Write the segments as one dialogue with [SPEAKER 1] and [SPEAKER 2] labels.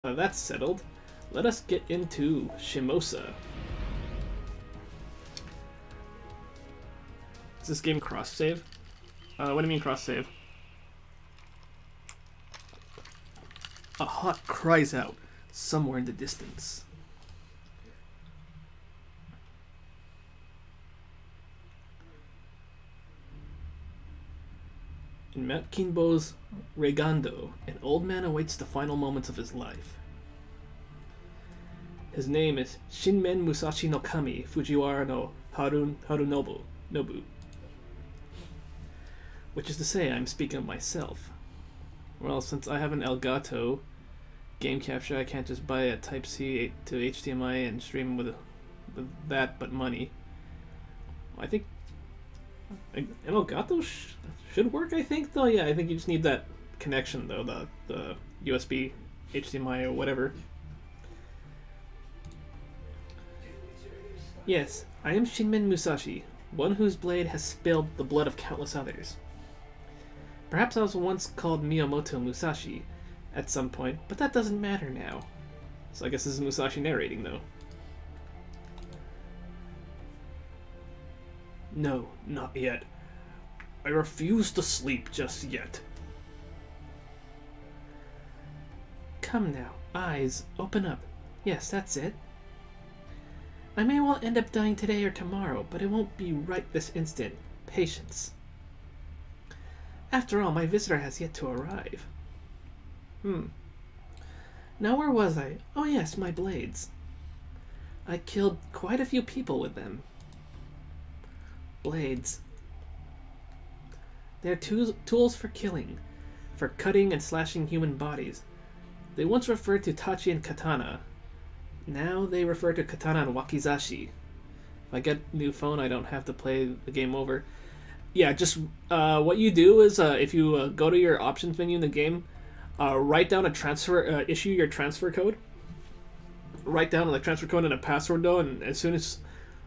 [SPEAKER 1] That's settled. Let us get into Shimousa. Is this game cross-save? What do you mean cross-save? A hawk cries out somewhere in the distance. In Mount Kinbo's Reigando, an old man awaits the final moments of his life. His name is Shinmen Musashi no Kami Fujiwara no Harunobu, which is to say, I'm speaking of myself. Well, since I have an Elgato game capture, I can't just buy a Type-C to HDMI and stream with that but money. I think an Elgato should work, I think, though. Yeah, I think you just need that connection, though, the USB, HDMI, or whatever. Yes, I am Shinmen Musashi, one whose blade has spilled the blood of countless others. Perhaps I was once called Miyamoto Musashi at some point, but that doesn't matter now. So I guess this is Musashi narrating, though. No, not yet. I refuse to sleep just yet. Come now, eyes, open up. Yes, that's it. I may well end up dying today or tomorrow, but it won't be right this instant. Patience. After all, my visitor has yet to arrive. Now where was I? Oh yes, my blades. I killed quite a few people with them. Blades. They're tools for killing, for cutting and slashing human bodies. They once referred to tachi and katana. Now they refer to katana and wakizashi. If I get a new phone, I don't have to play the game over. Yeah, just what you do is if you go to your options menu in the game, write down a transfer, issue your transfer code. Write down the transfer code and a password though, and as soon as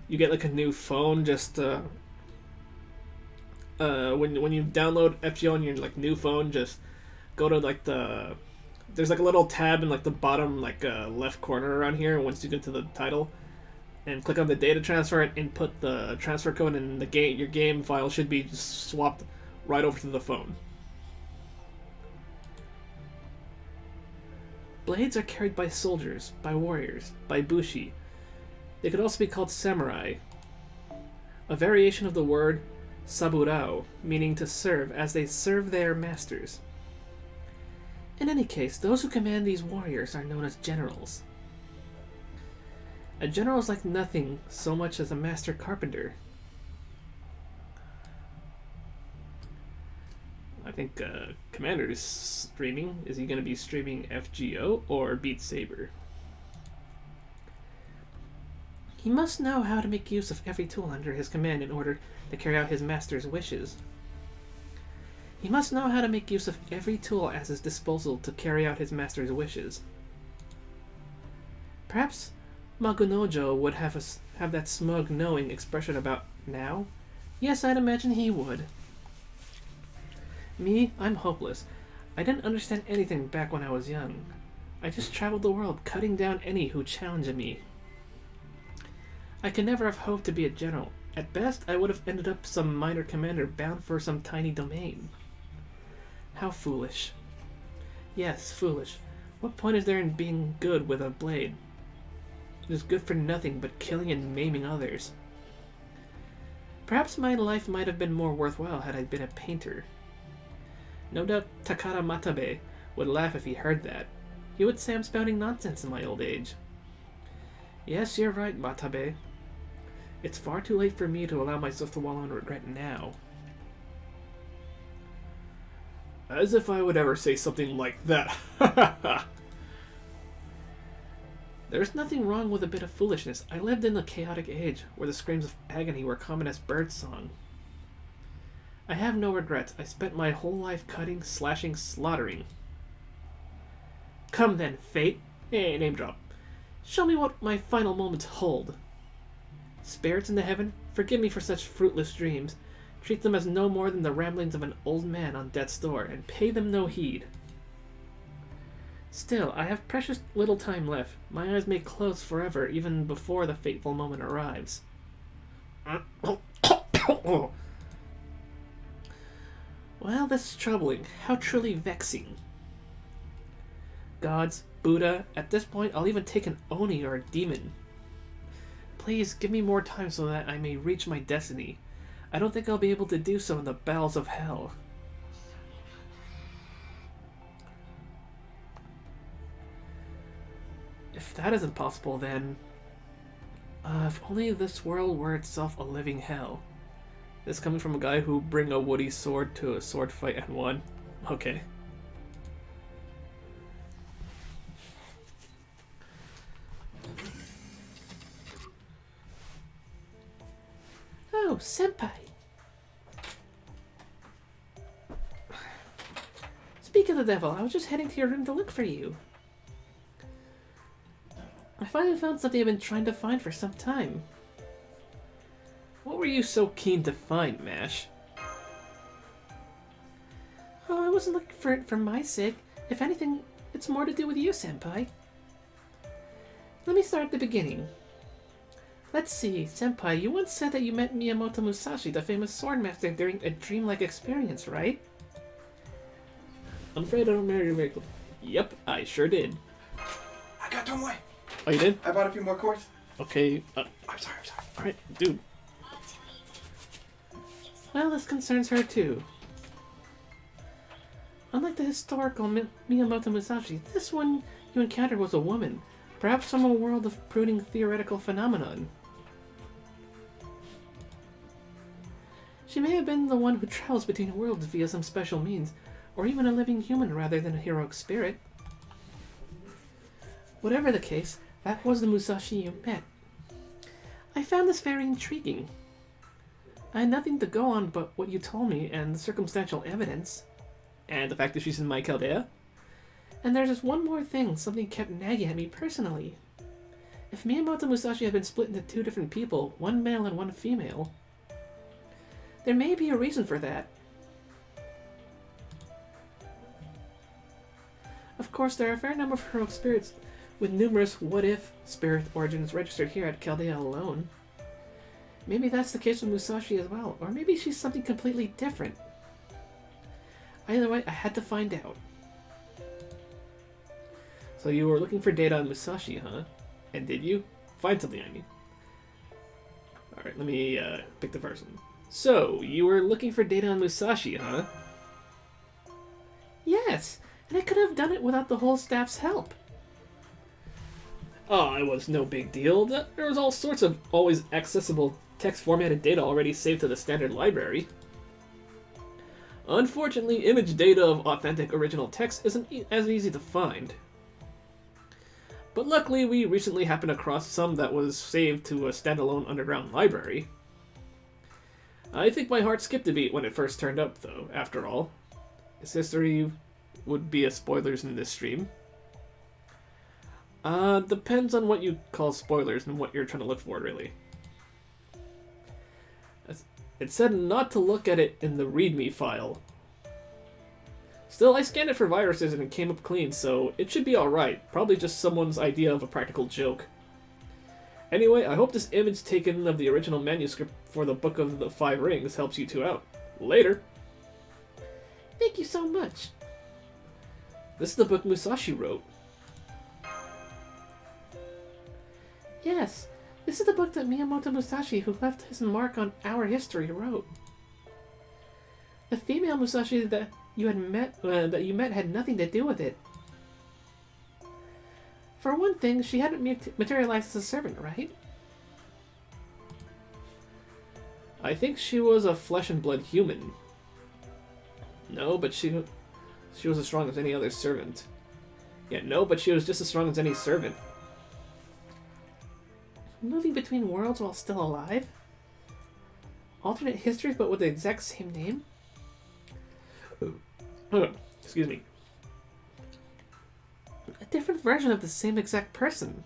[SPEAKER 1] you get like a new phone, just when you download FGO on your like new phone, just go to like there's like a little tab in like the bottom like left corner around here once you get to the title, and click on the data transfer and input the transfer code, and the game, your game file should be just swapped right over to the phone. Blades are carried by soldiers, by warriors, by bushi. They could also be called samurai, a variation of the word saburao, meaning to serve, as they serve their masters. In any case, those who command these warriors are known as generals. A general is like nothing so much as a master carpenter. I think Commander is streaming. Is he going to be streaming FGO or Beat Saber? He must know how to make use of every tool under his command in order to carry out his master's wishes. He must know how to make use of every tool at his disposal to carry out his master's wishes. Perhaps Magunojo would have that smug, knowing expression about now? Yes, I'd imagine he would. Me, I'm hopeless. I didn't understand anything back when I was young. I just traveled the world, cutting down any who challenged me. I could never have hoped to be a general. At best, I would have ended up some minor commander bound for some tiny domain. How foolish. Yes, foolish. What point is there in being good with a blade? It is good for nothing but killing and maiming others. Perhaps my life might have been more worthwhile had I been a painter. No doubt Takara Matabe would laugh if he heard that. He would say I'm spouting nonsense in my old age. Yes, you're right, Matabe. It's far too late for me to allow myself to wallow in regret now. As if I would ever say something like that. There's nothing wrong with a bit of foolishness. I lived in a chaotic age, where the screams of agony were common as birdsong. I have no regrets. I spent my whole life cutting, slashing, slaughtering. Come then, fate. Hey, name drop. Show me what my final moments hold. Spirits in the heaven, forgive me for such fruitless dreams. Treat them as no more than the ramblings of an old man on death's door, and pay them no heed. Still, I have precious little time left. My eyes may close forever even before the fateful moment arrives. Well, this is troubling. How truly vexing. Gods, Buddha, at this point I'll even take an Oni or a demon. Please, give me more time so that I may reach my destiny. I don't think I'll be able to do so in the bowels of hell. If that isn't possible, then... if only this world were itself a living hell. This coming from a guy who bring a woody sword to a sword fight and won. Okay. Oh, senpai. Speak of the devil, I was just heading to your room to look for you. I finally found something I've been trying to find for some time. What were you so keen to find, Mash? Oh, I wasn't looking for it for my sake. If anything, it's more to do with you, senpai. Let me start at the beginning. Let's see, senpai, you once said that you met Miyamoto Musashi, the famous swordmaster, during a dreamlike experience, right? I'm afraid I don't marry your vehicle. Yep, I sure did.
[SPEAKER 2] I got turmoil.
[SPEAKER 1] Oh, you did?
[SPEAKER 2] I bought a few more cores.
[SPEAKER 1] Okay,
[SPEAKER 2] I'm sorry.
[SPEAKER 1] alright, dude. Well, this concerns her too. Unlike the historical Miyamoto Musashi, this one you encountered was a woman, perhaps from a world of brooding theoretical phenomenon. She may have been the one who travels between worlds via some special means, or even a living human rather than a heroic spirit. Whatever the case, that was the Musashi you met. I found this very intriguing. I had nothing to go on but what you told me and the circumstantial evidence. And the fact that she's in my Chaldea. And there's just one more thing, something kept nagging at me personally. If Miyamoto Musashi had been split into two different people, one male and one female, there may be a reason for that. Of course, there are a fair number of heroic spirits with numerous what-if spirit origins registered here at Chaldea alone. Maybe that's the case with Musashi as well, or maybe she's something completely different. Either way, I had to find out. So you were looking for data on Musashi, huh? And did you? Find something, I mean. Alright, let me pick the first one. So, you were looking for data on Musashi, huh? Yes, and I could have done it without the whole staff's help. Oh, it was no big deal. There was all sorts of always accessible text-formatted data already saved to the standard library. Unfortunately, image data of authentic original text isn't as easy to find. But luckily, we recently happened across some that was saved to a standalone underground library. I think my heart skipped a beat when it first turned up, though, after all. Its history would be as spoilers in this stream. Depends on what you call spoilers and what you're trying to look for, really. It said not to look at it in the README file. Still, I scanned it for viruses and it came up clean, so it should be alright. Probably just someone's idea of a practical joke. Anyway, I hope this image taken of the original manuscript for the Book of the Five Rings helps you two out. Later! Thank you so much! This is the book Musashi wrote. Yes, this is the book that Miyamoto Musashi, who left his mark on our history, wrote. The female Musashi that you met had nothing to do with it. For one thing, she hadn't materialized as a servant, right? I think she was a flesh and blood human. No, but she was as strong as any other servant. Yeah, no, but she was just as strong as any servant. Moving between worlds while still alive? Alternate histories but with the exact same name? Excuse me. A different version of the same exact person.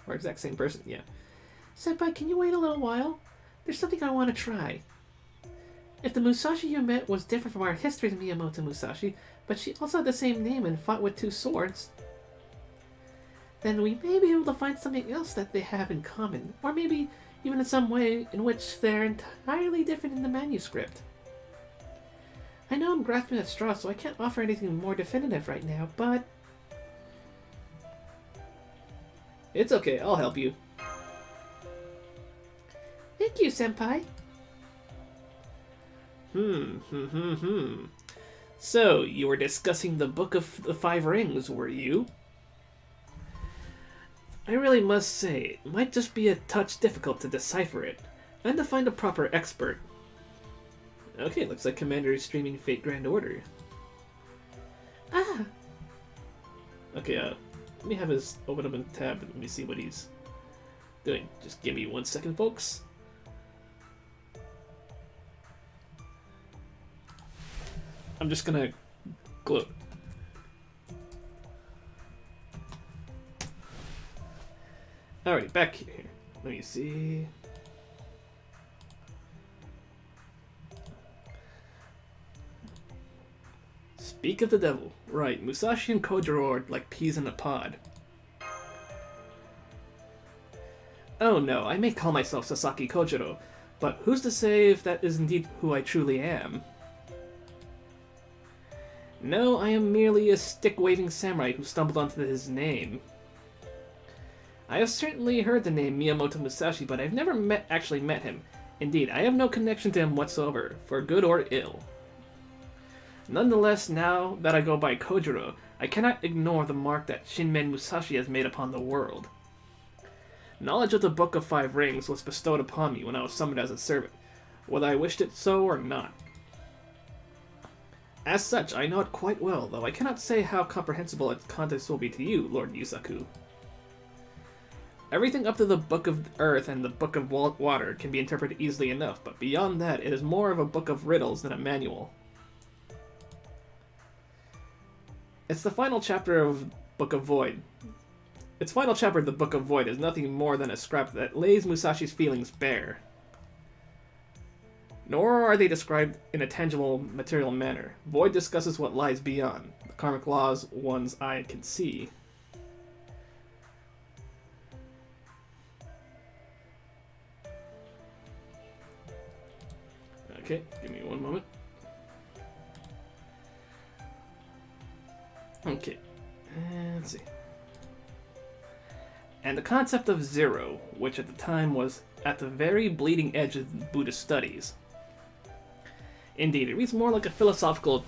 [SPEAKER 1] Or exact same person, yeah. Senpai, can you wait a little while? There's something I want to try. If the Musashi you met was different from our history's Miyamoto Musashi, but she also had the same name and fought with 2 swords, then we may be able to find something else that they have in common, or maybe even in some way in which they're entirely different in the manuscript. I know I'm grasping at straws, so I can't offer anything more definitive right now, but...
[SPEAKER 3] It's okay, I'll help you.
[SPEAKER 1] Thank you, Senpai.
[SPEAKER 3] So, you were discussing the Book of the 5 Rings, were you?
[SPEAKER 1] I really must say, it might just be a touch difficult to decipher it, and to find a proper expert.
[SPEAKER 3] Okay, looks like Commander is streaming Fate Grand Order.
[SPEAKER 1] Ah!
[SPEAKER 3] Okay, let me have his open up a tab and let me see what he's doing. Just give me 1 second, folks. I'm just gonna gloat. Alright, back here. Let me see. Speak of the devil. Right, Musashi and Kojiro are like peas in a pod. Oh no, I may call myself Sasaki Kojiro, but who's to say if that is indeed who I truly am? No, I am merely a stick-waving samurai who stumbled onto his name. I have certainly heard the name Miyamoto Musashi, but I've never actually met him. Indeed, I have no connection to him whatsoever, for good or ill. Nonetheless, now that I go by Kojiro, I cannot ignore the mark that Shinmen Musashi has made upon the world. Knowledge of the Book of 5 Rings was bestowed upon me when I was summoned as a servant, whether I wished it so or not. As such, I know it quite well, though I cannot say how comprehensible its contents will be to you, Lord Yusaku. Everything up to the Book of Earth and the Book of Water can be interpreted easily enough, but beyond that, it is more of a book of riddles than a manual. It's the final chapter of Book of Void. Its final chapter of the Book of Void is nothing more than a scrap that lays Musashi's feelings bare. Nor are they described in a tangible, material manner. Void discusses what lies beyond, the karmic laws one's eye can see. Okay, give me 1 moment. Okay, let's see. And the concept of zero, which at the time was at the very bleeding edge of Buddhist studies. Indeed, it reads more like a philosophical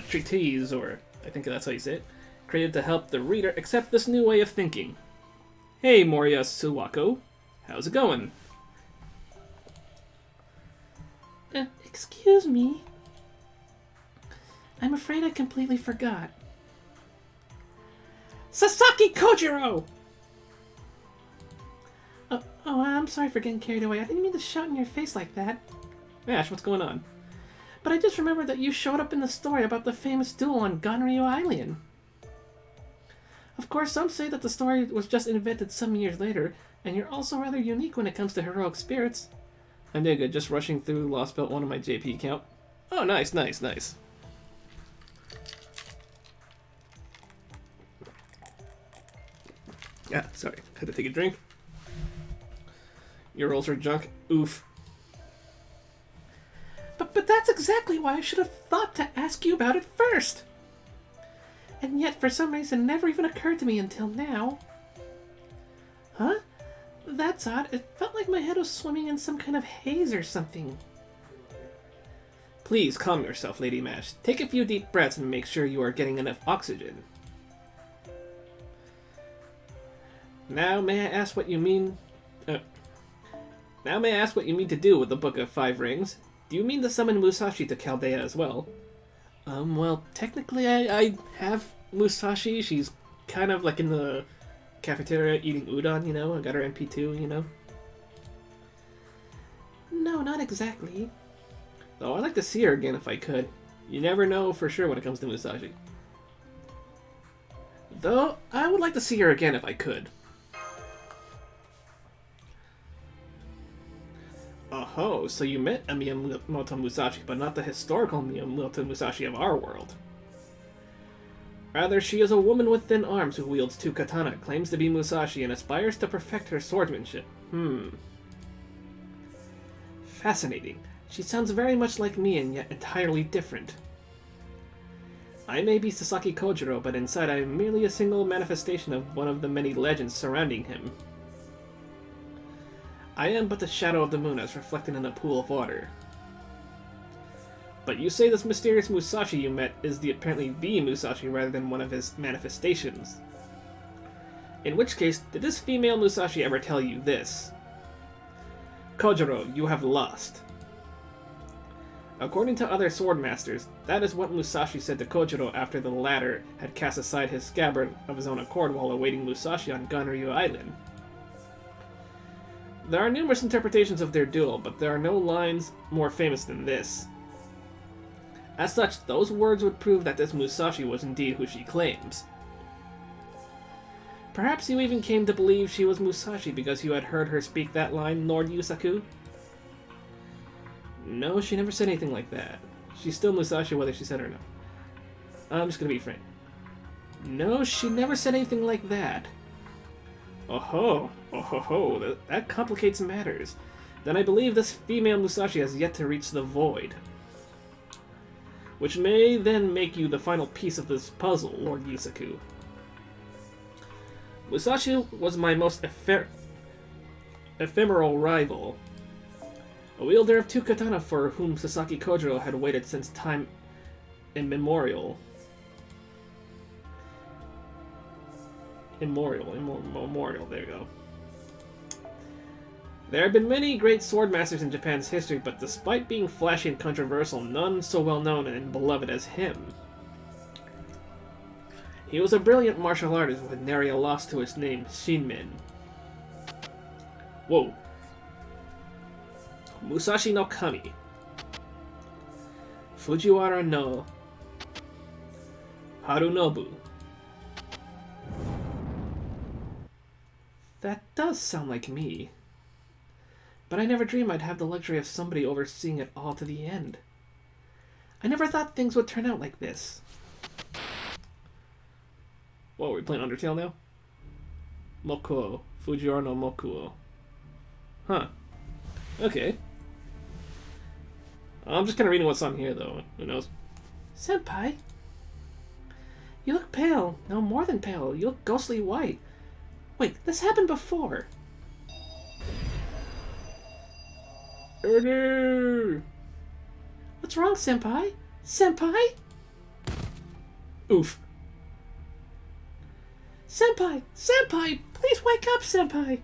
[SPEAKER 3] treatise, or I think that's how you say it, created to help the reader accept this new way of thinking. Hey, Moria Suwako, how's it going?
[SPEAKER 1] Excuse me. I'm afraid I completely forgot. Sasaki Kojiro! Oh, I'm sorry for getting carried away. I didn't mean to shout in your face like that.
[SPEAKER 3] Ash, what's going on?
[SPEAKER 1] But I just remembered that you showed up in the story about the famous duel on Ganryu Island. Of course, some say that the story was just invented some years later, and you're also rather unique when it comes to heroic spirits.
[SPEAKER 3] I'm doing good, just rushing through Lost Belt 1 on my JP account. Oh, nice. Yeah, sorry. Had to take a drink. Your rolls are junk. Oof.
[SPEAKER 1] But that's exactly why I should have thought to ask you about it first. And yet, for some reason, it never even occurred to me until now. Huh? That's odd. It felt like my head was swimming in some kind of haze or something.
[SPEAKER 3] Please calm yourself, Lady Mash. Take a few deep breaths and make sure you are getting enough oxygen. Now may I ask what you mean... Now may I ask what you mean to do with the Book of 5 Rings? Do you mean to summon Musashi to Chaldea as well?
[SPEAKER 1] Well, technically I have Musashi. She's kind of like in the cafeteria eating udon, you know? I got her MP2, you know? No, not exactly.
[SPEAKER 3] Though I'd like to see her again if I could. You never know for sure when it comes to Musashi.
[SPEAKER 1] Though, I would like to see her again if I could. Oh, so you met a Miyamoto Musashi, but not the historical Miyamoto Musashi of our world. Rather, she is a woman with thin arms who wields 2 katana, claims to be Musashi, and aspires to perfect her swordsmanship. Fascinating. She sounds very much like me and yet entirely different. I may be Sasaki Kojiro, but inside I am merely a single manifestation of one of the many legends surrounding him. I am but the shadow of the moon as reflected in a pool of water. But you say this mysterious Musashi you met is apparently the Musashi rather than one of his manifestations. In which case, did this female Musashi ever tell you this? Kojiro, you have lost. According to other sword masters, that is what Musashi said to Kojiro after the latter had cast aside his scabbard of his own accord while awaiting Musashi on Ganryu Island. There are numerous interpretations of their duel, but there are no lines more famous than this. As such, those words would prove that this Musashi was indeed who she claims. Perhaps you even came to believe she was Musashi because you had heard her speak that line, Lord Yusaku? No, she never said anything like that. She's still Musashi whether she said it or not. I'm just gonna be frank. No, she never said anything like that. Oh ho, that complicates matters. Then I believe this female Musashi has yet to reach the void. Which may then make you the final piece of this puzzle, Lord Yusaku. Musashi was my most ephemeral rival. A wielder of 2 katana for whom Sasaki Kojiro had waited since time immemorial. Immemorial, there you go. There have been many great sword masters in Japan's history, but despite being flashy and controversial, none so well known and beloved as him. He was a brilliant martial artist with nary a loss to his name, Shinmen. Whoa. Musashi no Kami. Fujiwara no Harunobu. That does sound like me. But I never dreamed I'd have the luxury of somebody overseeing it all to the end. I never thought things would turn out like this. Whoa, are we playing Undertale now? Mokuo. Fujiwara no Mokuo. Huh. Okay. I'm just kind of reading what's on here, though. Who knows? Senpai? You look pale. No, more than pale. You look ghostly white. Wait, this happened before. Order! What's wrong, Senpai? Senpai? Oof. Senpai! Senpai! Please wake up, Senpai!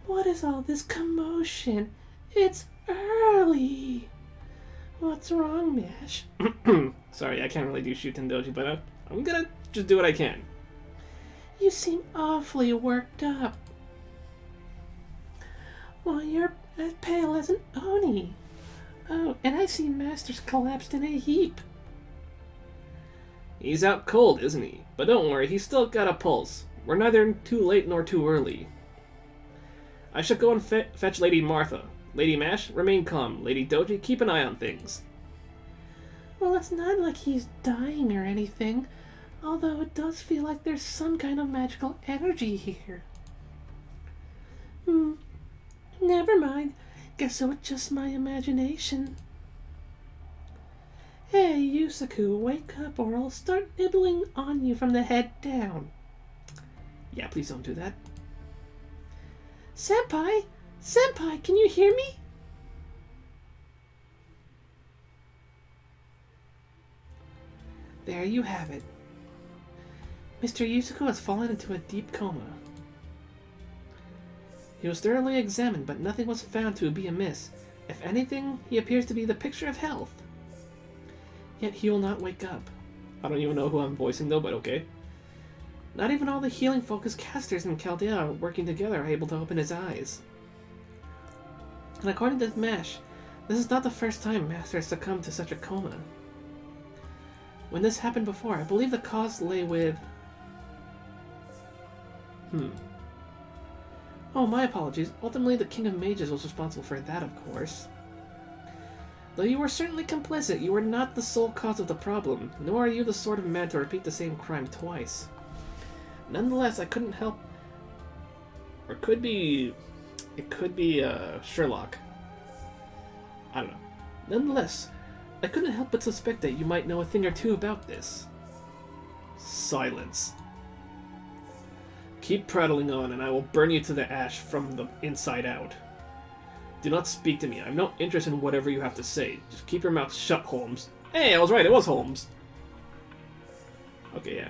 [SPEAKER 1] What is all this commotion? It's early. What's wrong, Mash? Sorry, I can't really do Shuten Doji, but I'm gonna just do what I can. You seem awfully worked up. Well, you're as pale as an oni. Oh, and I see Master's collapsed in a heap. He's out cold, isn't he? But don't worry, he's still got a pulse. We're neither too late nor too early. I shall go and fetch Lady Martha. Lady Mash, remain calm. Lady Doji, keep an eye on things. Well, it's not like he's dying or anything. Although it does feel like there's some kind of magical energy here. Never mind. Guess it was just my imagination. Hey, Yusaku, wake up or I'll start nibbling on you from the head down. Yeah, please don't do that. Senpai! Senpai, can you hear me? There you have it. Mr. Yusaku has fallen into a deep coma. He was thoroughly examined, but nothing was found to be amiss. If anything, he appears to be the picture of health. Yet he will not wake up. I don't even know who I'm voicing though, but okay. Not even all the healing-focused casters in Chaldea working together are able to open his eyes. And according to Mash, this is not the first time Master has succumbed to such a coma. When this happened before, I believe the cause lay with... Oh, my apologies. Ultimately, the King of Mages was responsible for that, of course. Though you were certainly complicit, you were not the sole cause of the problem, nor are you the sort of man to repeat the same crime twice. Nonetheless, I couldn't help... Or could be... It could be, Sherlock. I don't know. Nonetheless, I couldn't help but suspect that you might know a thing or two about this. Silence. Keep prattling on, and I will burn you to the ash from the inside out. Do not speak to me. I'm not interested in whatever you have to say. Just keep your mouth shut, Holmes. Hey, I was right. It was Holmes. Okay, yeah.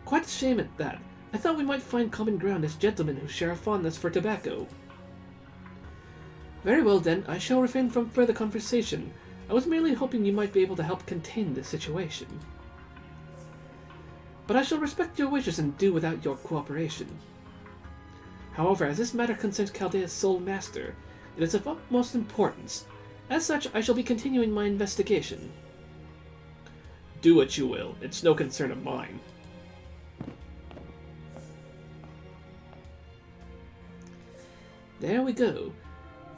[SPEAKER 1] Quite a shame at that. I thought we might find common ground as gentlemen who share a fondness for tobacco. Very well, then. I shall refrain from further conversation. I was merely hoping you might be able to help contain this situation. But I shall respect your wishes and do without your cooperation. However, as this matter concerns Chaldea's sole master, it is of utmost importance. As such, I shall be continuing my investigation. Do what you will. It's no concern of mine. There we go.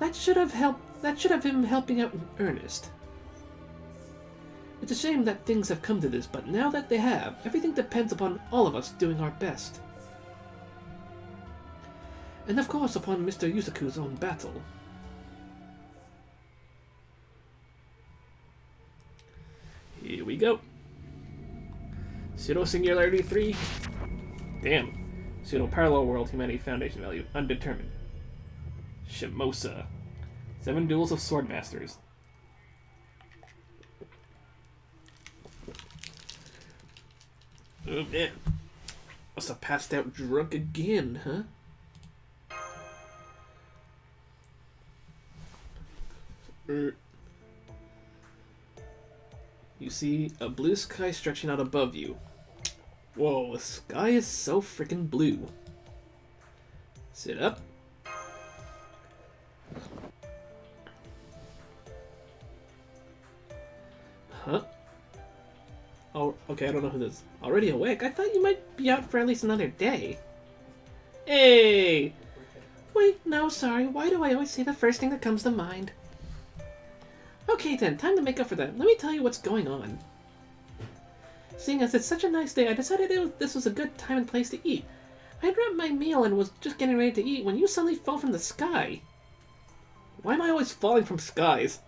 [SPEAKER 1] That should have him helping out in earnest. It's a shame that things have come to this, but now that they have, everything depends upon all of us doing our best. And of course upon Mr. Yusaku's own battle. Here we go. Pseudo Singularity 3. Damn. Pseudo Parallel World Humanity Foundation value undetermined. Shimousa. 7 Duels of Swordmasters. Oh man. Must have passed out drunk again, huh? You see a blue sky stretching out above you. Whoa, the sky is so freaking blue. Sit up. Huh? Oh, okay, I don't know who this is. Already awake? I thought you might be out for at least another day. Hey! Wait, no, sorry. Why do I always say the first thing that comes to mind? Okay then, time to make up for that. Let me tell you what's going on. Seeing as it's such a nice day, I decided this was a good time and place to eat. I had wrapped my meal and was just getting ready to eat when you suddenly fell from the sky. Why am I always falling from skies?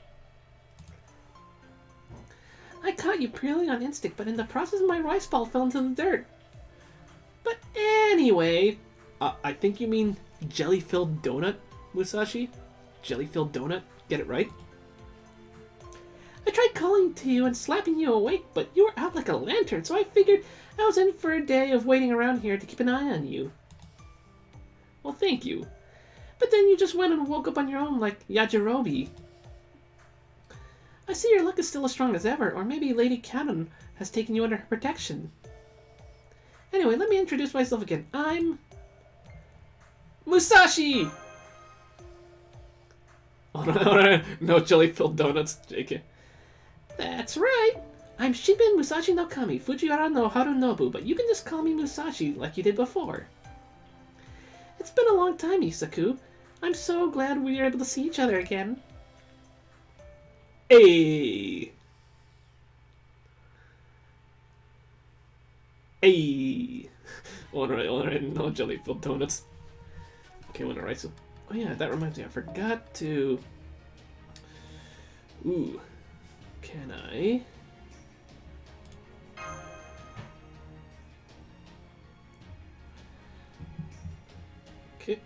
[SPEAKER 1] I caught you purely on instinct, but in the process my rice ball fell into the dirt. But anyway, I think you mean jelly-filled donut, Musashi? Jelly-filled donut? Get it right? I tried calling to you and slapping you awake, but you were out like a lantern, so I figured I was in for a day of waiting around here to keep an eye on you. Well, thank you. But then you just went and woke up on your own like Yajirobe. I see your luck is still as strong as ever, or maybe Lady Cannon has taken you under her protection. Anyway, let me introduce myself again. I'm... Musashi! Oh, no jelly-filled donuts, JK. That's right! I'm Shinben Musashi no Kami, Fujiwara no Harunobu, but you can just call me Musashi like you did before. It's been a long time, Yusaku. I'm so glad we were able to see each other again. Hey! Hey! Alright, no jelly-filled donuts. Okay, when I write some... Oh yeah, that reminds me, I forgot to... Ooh. Can I... Okay.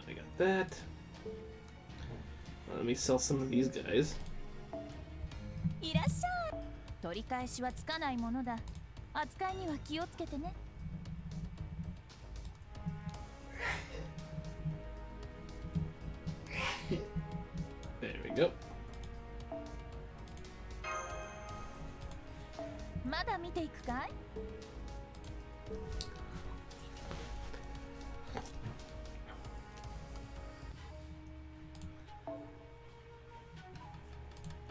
[SPEAKER 1] I got that. Let me sell some of these guys.
[SPEAKER 4] いらっしゃい。取り返しはつかないものだ。扱いには気をつけてね。
[SPEAKER 1] There we go.
[SPEAKER 4] まだ見ていくかい?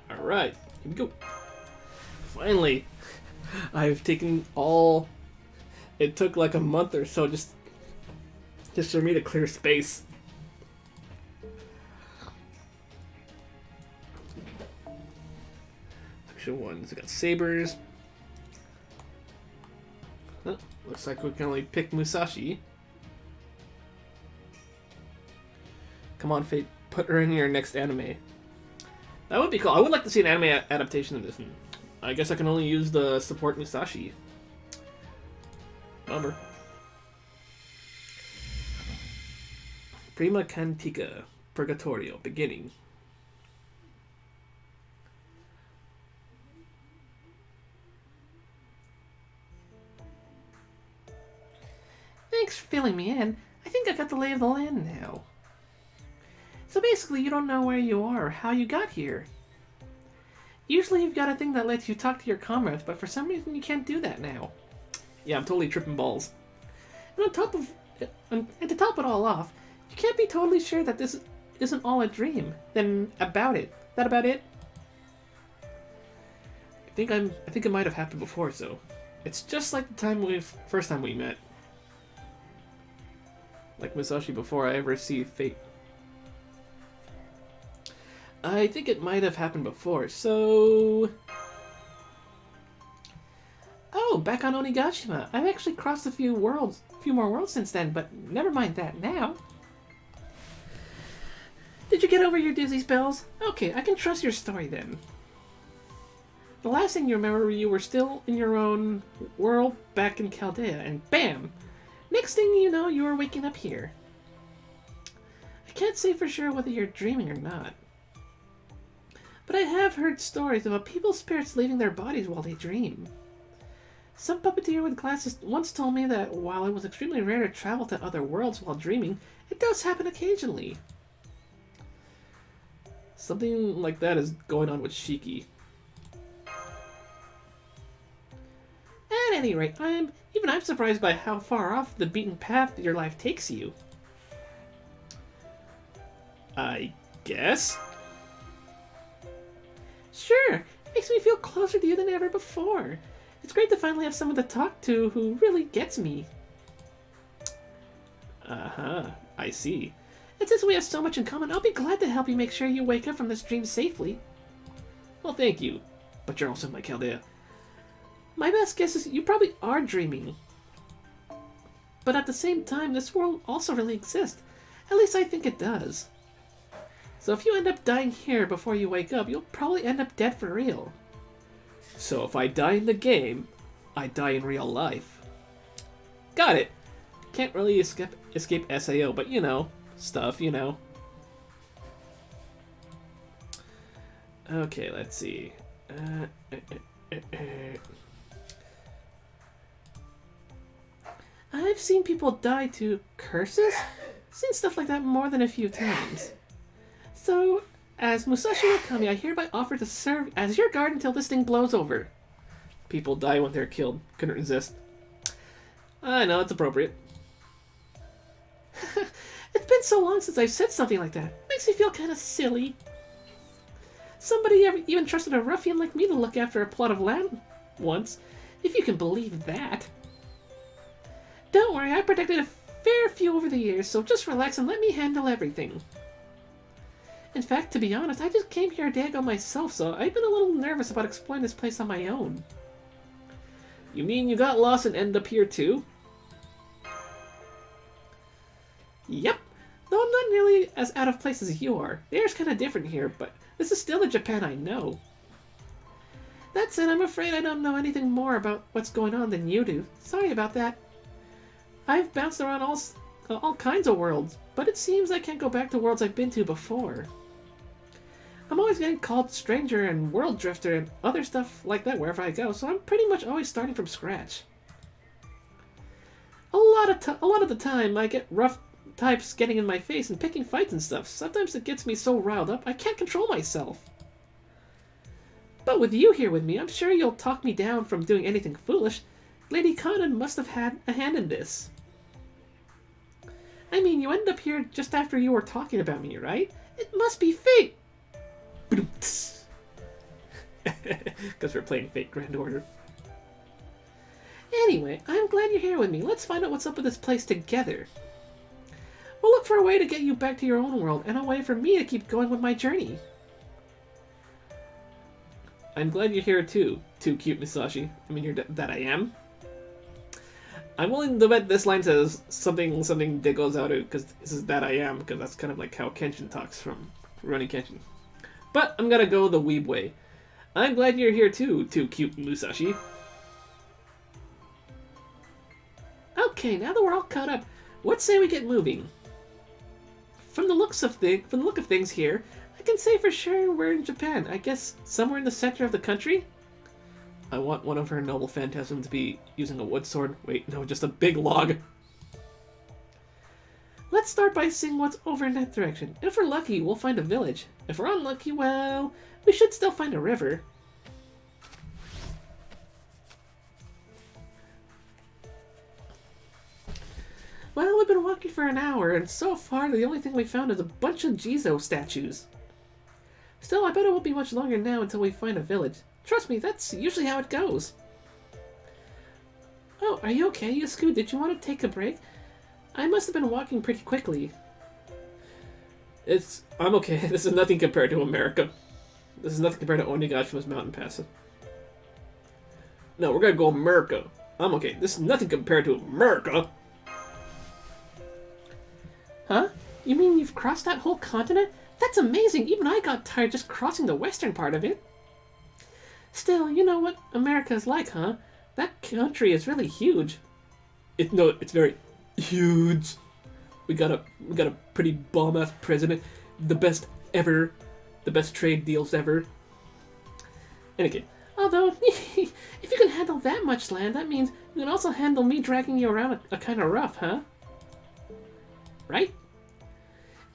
[SPEAKER 1] Alright, here we go. Finally, I've taken all... It took like a month or so just
[SPEAKER 3] Just for me to clear space. Section 1. So we got sabers. Oh, looks like we can only pick Musashi. Come on, Fate. Put her in your next anime. That would be cool. I would like to see an anime adaptation of this. And I guess I can only use the support Musashi. Bummer. Prima Cantica. Purgatorio. Beginning.
[SPEAKER 1] Thanks for filling me in. I think I got the lay of the land now. So basically, you don't know where you are or how you got here. Usually you've got a thing that lets you talk to your comrades, but for some reason you can't do that now.
[SPEAKER 3] Yeah, I'm totally tripping balls.
[SPEAKER 1] And to top it all off, you can't be totally sure that this isn't all a dream. Then about it. That about it?
[SPEAKER 3] I think it might have happened before, so it's just like the first time we met. Like Musashi before I ever see Fate. I think it might have happened before, so...
[SPEAKER 1] Oh, back on Onigashima. I've actually crossed a few more worlds since then, but never mind that now. Did you get over your dizzy spells? Okay, I can trust your story then. The last thing you remember, you were still in your own world back in Chaldea, and BAM! Next thing you know, you were waking up here. I can't say for sure whether you're dreaming or not. But I have heard stories about people's spirits leaving their bodies while they dream. Some puppeteer with glasses once told me that while it was extremely rare to travel to other worlds while dreaming, it does happen occasionally.
[SPEAKER 3] Something like that is going on with Shiki.
[SPEAKER 1] At any rate, I'm surprised by how far off the beaten path your life takes you.
[SPEAKER 3] I guess?
[SPEAKER 1] Sure, it makes me feel closer to you than ever before. It's great to finally have someone to talk to who really gets me.
[SPEAKER 3] Uh-huh, I see.
[SPEAKER 1] And since we have so much in common, I'll be glad to help you make sure you wake up from this dream safely.
[SPEAKER 3] Well, thank you. But you're also my Chaldea.
[SPEAKER 1] My best guess is you probably are dreaming. But at the same time, this world also really exists. At least I think it does. So if you end up dying here before you wake up, you'll probably end up dead for real.
[SPEAKER 3] So if I die in the game, I die in real life. Got it. Can't really escape SAO, but you know, stuff, you know. Okay, let's see.
[SPEAKER 1] I've seen people die to curses? Seen stuff like that more than a few times. So, as Musashi Wakami, I hereby offer to serve as your guard until this thing blows over.
[SPEAKER 3] People die when they're killed. Couldn't resist. I know, it's appropriate.
[SPEAKER 1] It's been so long since I've said something like that. Makes me feel kind of silly. Somebody ever even trusted a ruffian like me to look after a plot of land once, if you can believe that. Don't worry, I protected a fair few over the years, so just relax and let me handle everything. In fact, to be honest, I just came here a day ago myself, so I've been a little nervous about exploring this place on my own.
[SPEAKER 3] You mean you got lost and ended up here too?
[SPEAKER 1] Yep. Though I'm not nearly as out of place as you are. The air's kind of different here, but this is still the Japan I know. That said, I'm afraid I don't know anything more about what's going on than you do. Sorry about that. I've bounced around all kinds of worlds, but it seems I can't go back to worlds I've been to before. I'm always getting called stranger and world drifter and other stuff like that wherever I go, so I'm pretty much always starting from scratch. A lot of the time, I get rough types getting in my face and picking fights and stuff. Sometimes it gets me so riled up, I can't control myself. But with you here with me, I'm sure you'll talk me down from doing anything foolish. Lady Conan must have had a hand in this. I mean, you ended up here just after you were talking about me, right? It must be fate!
[SPEAKER 3] Because we're playing Fate Grand Order.
[SPEAKER 1] Anyway, I'm glad you're here with me. Let's find out what's up with this place together. for a way to get you back to your own world, and a way for me to keep going with my journey. I'm glad you're here too, too cute Musashi. I mean, that I am. I'm willing to bet this line says something that goes out of, because this is that I am, because that's kind of like how Kenshin talks from Rurouni Kenshin. But I'm gonna go the weeb way. I'm glad you're here too, too cute Musashi. Okay, now that we're all caught up, let's say we get moving. From the look of things here, I can say for sure we're in Japan. I guess somewhere in the center of the country? I want one of her noble phantasms to be using a wood sword. Wait, no, just a big log. Let's start by seeing what's over in that direction. If we're lucky, we'll find a village. If we're unlucky, well, we should still find a river. Well, we've been walking for an hour, and so far the only thing we found is a bunch of Jizo statues. Still, I bet it won't be much longer now until we find a village. Trust me, that's usually how it goes. Oh, are you okay, Yusaku? Did you want to take a break? I must have been walking pretty quickly. I'm okay. This is nothing compared to America. This is nothing compared to Onigashima's mountain pass. No, we're gonna go America. I'm okay. This is nothing compared to America. Huh? You mean you've crossed that whole continent? That's amazing! Even I got tired just crossing the western part of it. Still, you know what America is like, huh? That country is really huge. It's very huge. We got a pretty bomb-ass president. The best ever. The best trade deals ever. Anyway, although, if you can handle that much land, that means you can also handle me dragging you around a kind of rough, huh? Right?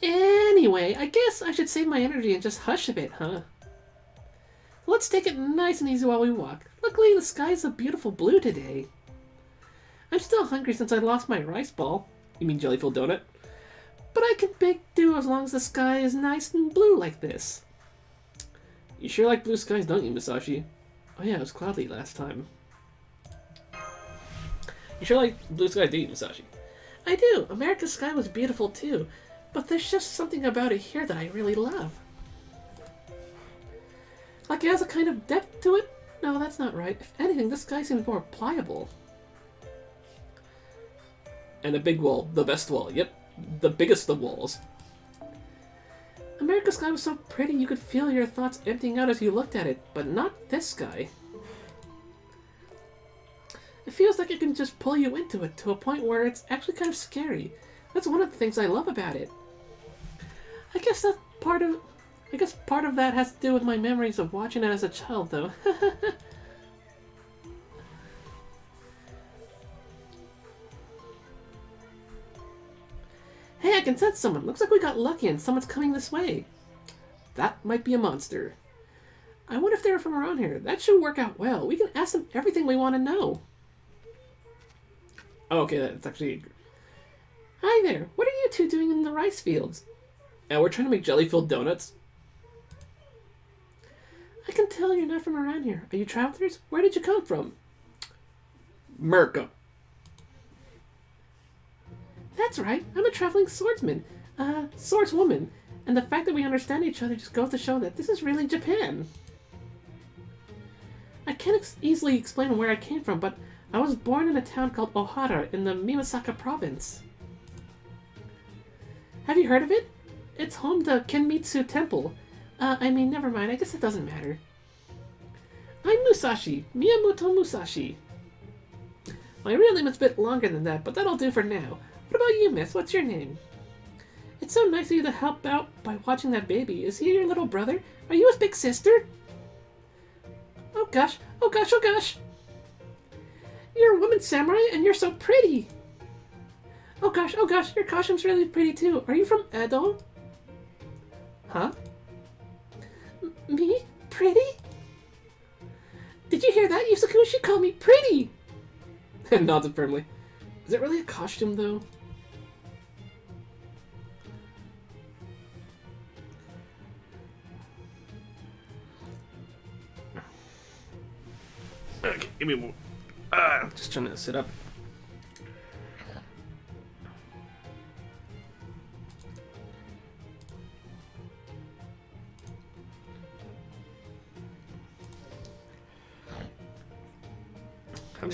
[SPEAKER 1] Anyway, I guess I should save my energy and just hush a bit, huh? Let's take it nice and easy while we walk. Luckily, the sky's a beautiful blue today. I'm still hungry since I lost my rice ball. You mean jelly-filled donut? But I can make do as long as the sky is nice and blue like this. You sure like blue skies, don't you, Musashi? Oh yeah, it was cloudy last time. You sure like blue skies, do you, Musashi? I do. America's sky was beautiful too. But there's just something about it here that I really love. Like it has a kind of depth to it? No, that's not right. If anything, this sky seems more pliable. And a big wall. The best wall. Yep. The biggest of walls. America's sky was so pretty you could feel your thoughts emptying out as you looked at it. But not this sky. It feels like it can just pull you into it to a point where it's actually kind of scary. That's one of the things I love about it. I guess part of that has to do with my memories of watching it as a child, though. Hey, I can sense someone. Looks like we got lucky and someone's coming this way. That might be a monster. I wonder if they're from around here. That should work out well. We can ask them everything we want to know. Oh, okay, that's actually... Hi there. What are you two doing in the rice fields? We're trying to make jelly-filled donuts. I can tell you're not from around here. Are you travelers? Where did you come from? Merca. That's right. I'm a traveling swordsman. Swordswoman. And the fact that we understand each other just goes to show that this is really Japan. I can't easily explain where I came from, but I was born in a town called Ohara in the Mimasaka province. Have you heard of it? It's home to Kenmitsu Temple. Never mind. I guess it doesn't matter. I'm Musashi. Miyamoto Musashi. My real name is a bit longer than that, but that'll do for now. What about you, miss? What's your name? It's so nice of you to help out by watching that baby. Is he your little brother? Are you his big sister? Oh gosh. Oh gosh. Oh gosh. You're a woman samurai and you're so pretty. Oh gosh. Oh gosh. Your costume's really pretty too. Are you from Edo? Huh? Me? Pretty? Did you hear that, Yusaku? She called me pretty! Nodded firmly. Is it really a costume, though? Okay, give me more. Just trying to sit up.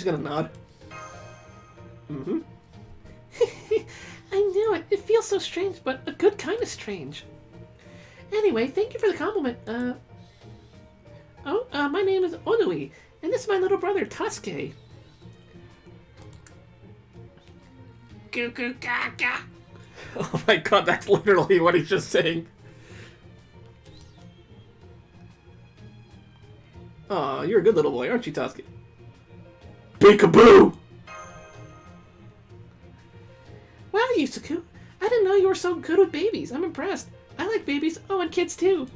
[SPEAKER 1] just gonna nod. Mm-hmm. I knew it. It feels so strange, but a good kind of strange. Anyway, thank you for the compliment. My name is Onui, and this is my little brother, Tasuke. Goo-goo-gaga. Oh my god, that's literally what he's just saying. Aw, you're a good little boy, aren't you, Tasuke? Peekaboo! Wow, Yusaku. I didn't know you were so good with babies. I'm impressed. I like babies. Oh, and kids too.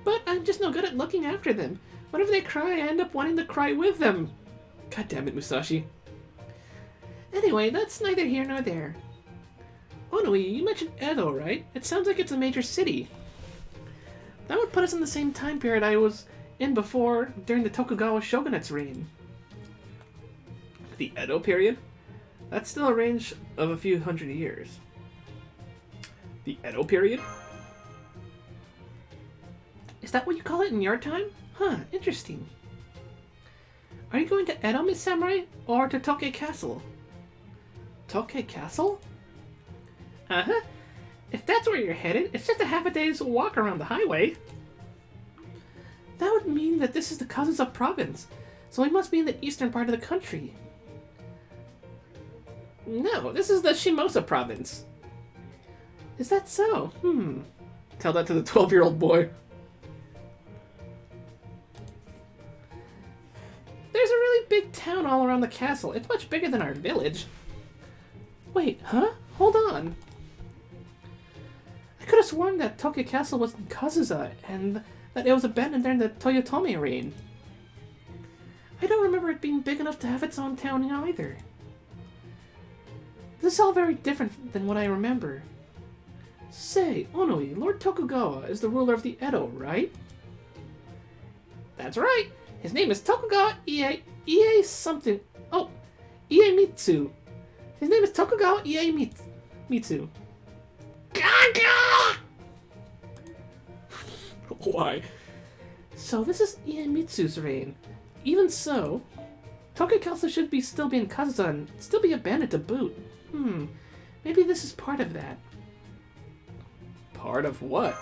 [SPEAKER 1] But I'm just no good at looking after them. Whenever they cry, I end up wanting to cry with them. God damn it, Musashi. Anyway, that's neither here nor there. Onui, you mentioned Edo, right? It sounds like it's a major city. That would put us in the same time period I was in before, during the Tokugawa shogunate's reign. The Edo period? That's still a range of a few hundred years. The Edo period? Is that what you call it in your time? Huh, interesting. Are you going to Edo, Miss Samurai, or to Toke Castle? Toke Castle? Uh-huh. If that's where you're headed, it's just a half a day's walk around the highway. That would mean that this is the Kazusa province, so we must be in the eastern part of the country. No, this is the Shimousa province. Is that so? Tell that to the 12-year-old boy. There's a really big town all around the castle. It's much bigger than our village. Wait, huh? Hold on. I could have sworn that Toke Castle was in Kazusa, and that it was abandoned during the Toyotomi reign. I don't remember it being big enough to have its own town either. This is all very different than what I remember. Say, Onui, Lord Tokugawa is the ruler of the Edo, right? That's right. His name is Tokugawa Ie something. Oh, Iemitsu. His name is Tokugawa Iemitsu. Gaga! Why? So this is Iemitsu's reign. Even so, Toke Castle should still be in Kazusa and still be abandoned to boot. Maybe this is part of that. Part of what?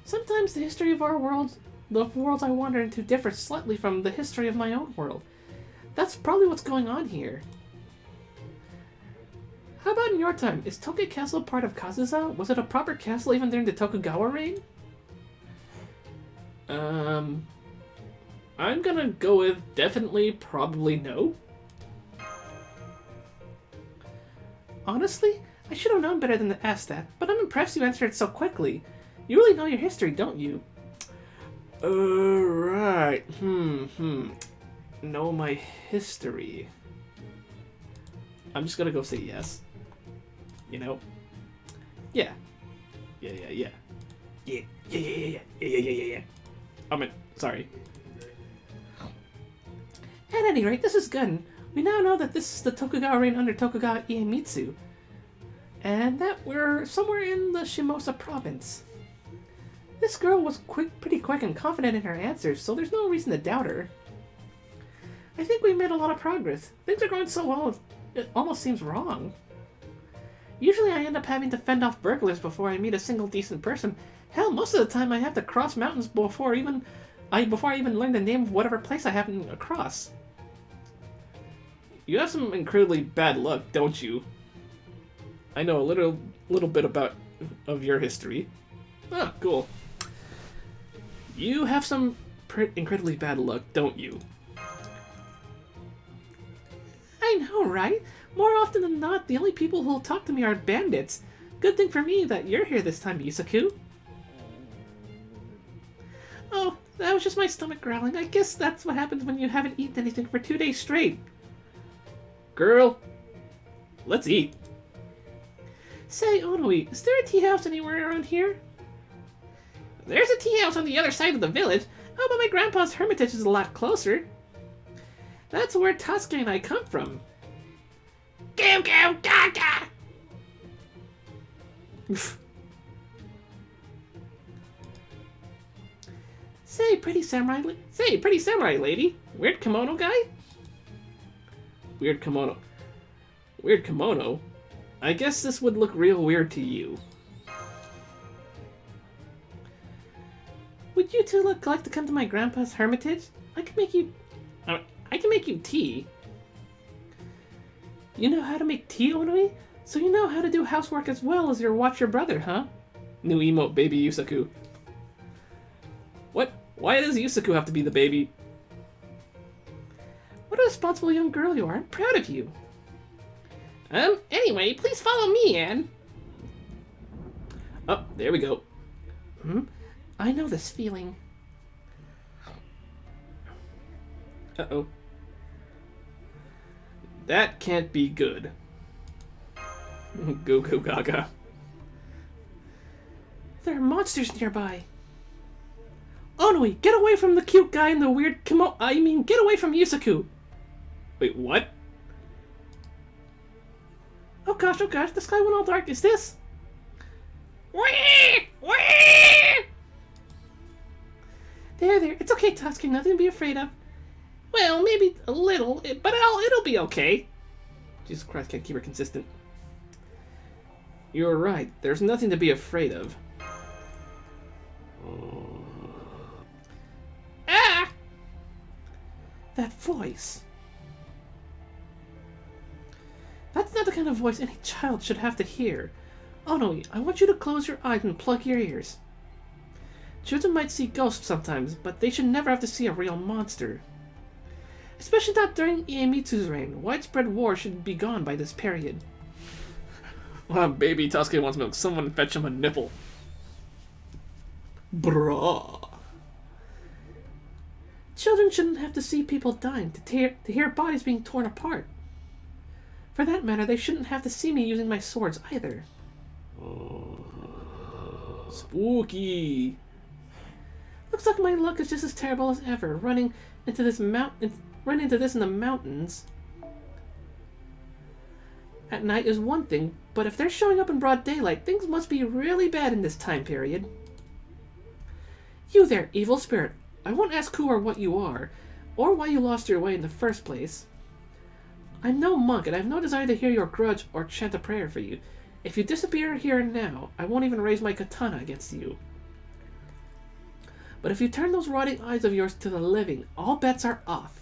[SPEAKER 1] Sometimes the history of our worlds, the worlds I wander into, differs slightly from the history of my own world. That's probably what's going on here. How about in your time? Is Toke Castle part of Kazusa? Was it a proper castle even during the Tokugawa reign? I'm gonna go with definitely, probably no. Honestly, I should have known better than to ask that, but I'm impressed you answered it so quickly. You really know your history, don't you? Right. Know my history. I'm just gonna go say yes. You know? Yeah. Yeah. Sorry. At any rate, this is good. We now know that this is the Tokugawa reign under Tokugawa Iemitsu, and that we're somewhere in the Shimousa province. This girl was pretty quick and confident in her answers, so there's no reason to doubt her. I think we've made a lot of progress. Things are going so well, it almost seems wrong. Usually I end up having to fend off burglars before I meet a single decent person. Hell, most of the time I have to cross mountains before I even learn the name of whatever place I happen across. You have some incredibly bad luck, don't you? I know a little bit of your history. Oh, cool. You have some incredibly bad luck, don't you? I know, right? More often than not, the only people who'll talk to me are bandits. Good thing for me that you're here this time, Yusaku. Oh, that was just my stomach growling. I guess that's what happens when you haven't eaten anything for 2 days straight. Girl, let's eat. Say, Onui, is there a tea house anywhere around here? There's a tea house on the other side of the village. Oh, but my grandpa's hermitage is a lot closer. That's where Tasuke and I come from. Go, go, gaga! Say, pretty samurai lady. Weird kimono guy? Weird kimono. Weird kimono? I guess this would look real weird to you. Would you two like to come to my grandpa's hermitage? I can make you tea. You know how to make tea, Onoi? So you know how to do housework as well as watch your brother, huh? New emote, baby Yusaku. What? Why does Yusaku have to be the baby? What a responsible young girl you are. I'm proud of you. Anyway, please follow me, Anne. Oh, there we go. I know this feeling. Uh-oh. That can't be good. Go go gaga. There are monsters nearby. Onoi, get away from the cute guy in the weird kimono. I mean, get away from Yusaku. Wait, what? Oh gosh, the sky went all dark. Is this? Wee! Wee! There. It's okay, Tosuke. Nothing to be afraid of. Well, maybe a little, but it'll be okay. Jesus Christ, can't keep her consistent. You're right. There's nothing to be afraid of. Ah! That voice. That's not the kind of voice any child should have to hear. Onoi, I want you to close your eyes and plug your ears. Children might see ghosts sometimes, but they should never have to see a real monster. Especially not during Iemitsu's reign. Widespread war should be gone by this period. Wow, baby Tosuke wants milk. Someone fetch him a nipple. Bruh. Children shouldn't have to see people dying, to hear bodies being torn apart. For that matter, they shouldn't have to see me using my swords either. Spooky. Looks like my luck is just as terrible as ever. Running into this in the mountains at night is one thing, but if they're showing up in broad daylight, things must be really bad in this time period. You there, evil spirit. I won't ask who or what you are, or why you lost your way in the first place. I'm no monk, and I have no desire to hear your grudge or chant a prayer for you. If you disappear here and now, I won't even raise my katana against you. But if you turn those rotting eyes of yours to the living, all bets are off.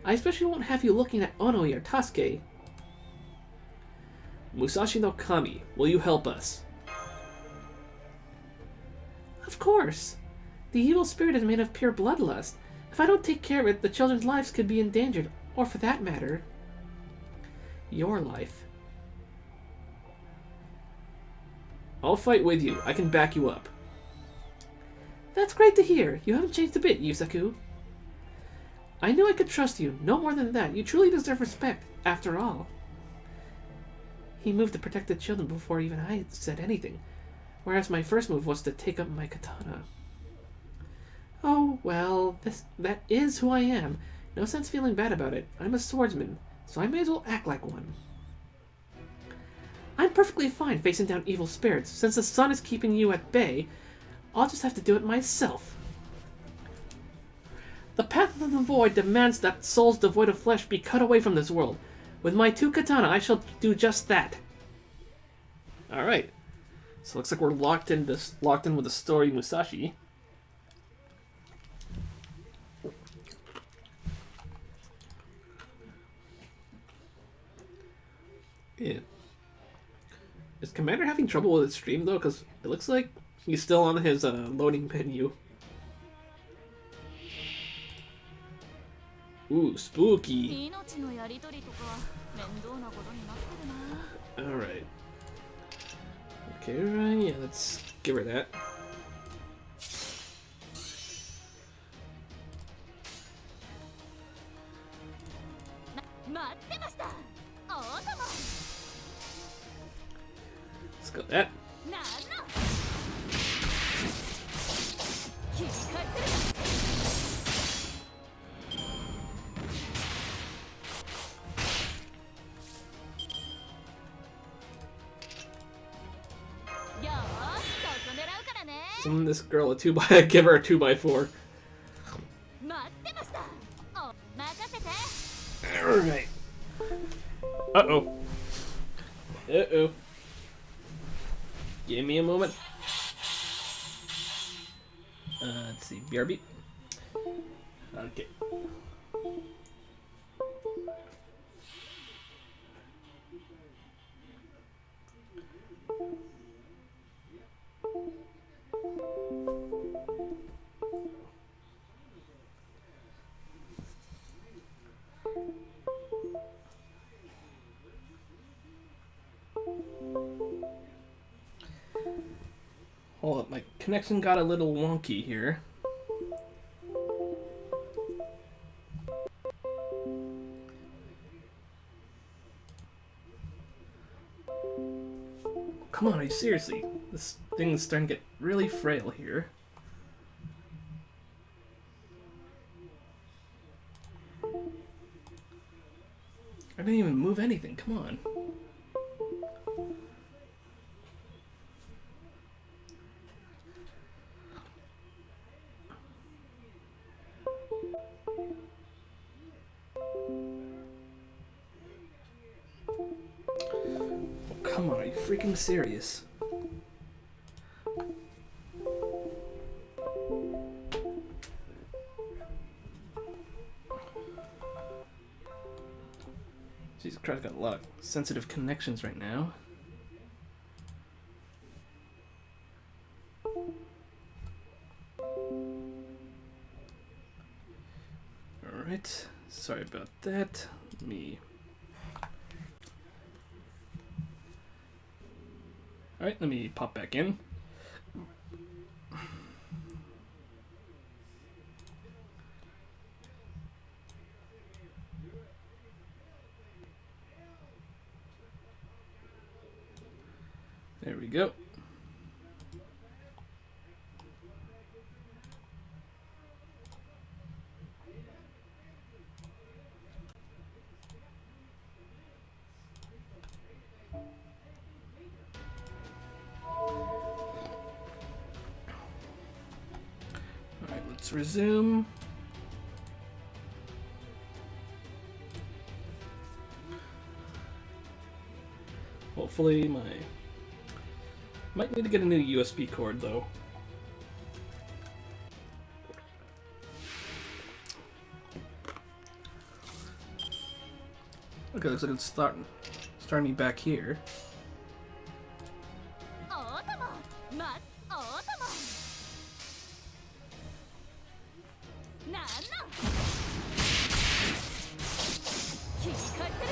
[SPEAKER 1] I especially won't have you looking at Onoi or Tosuke. Musashi no Kami, will you help us? Of course. The evil spirit is made of pure bloodlust. If I don't take care of it, the children's lives could be endangered, or for that matter, your life. I'll fight with you. I can back you up. That's great to hear. You haven't changed a bit, Yusaku. I knew I could trust you. No more than that. You truly deserve respect, after all. He moved to protect the children before even I had said anything, whereas my first move was to take up my katana. Oh, well, that is who I am. No sense feeling bad about it. I'm a swordsman, so I may as well act like one. I'm perfectly fine facing down evil spirits. Since the sun is keeping you at bay, I'll just have to do it myself. The path of the void demands that souls devoid of flesh be cut away from this world. With my two katana, I shall do just that. Alright. So it looks like we're locked in with the story Musashi. Yeah. Is Commander having trouble with his stream though? Because it looks like he's still on his loading menu. Ooh, spooky. Alright. Okay, right, yeah, let's give her that. Let's go that.
[SPEAKER 3] summon this girl a 2x, give her a 2x4.
[SPEAKER 4] 待ってました。お、任せて。
[SPEAKER 3] Alright. Uh-oh. Uh-oh. Give me a moment. Let's see. BRB. Okay. Hold up, my connection got a little wonky here. Come on, are you seriously? This thing's starting to get really frail here. I didn't even move anything, come on. Come on, are you freaking serious? Jesus Christ, got a lot of sensitive connections right now. Alright, sorry about that. Let me... Alright, let me pop back in. There we go. Alright, let's resume. Hopefully my... Might need to get a new USB cord though. Okay, looks like it's starting me back here.
[SPEAKER 4] お供、お供。なんなん。切り替えてる。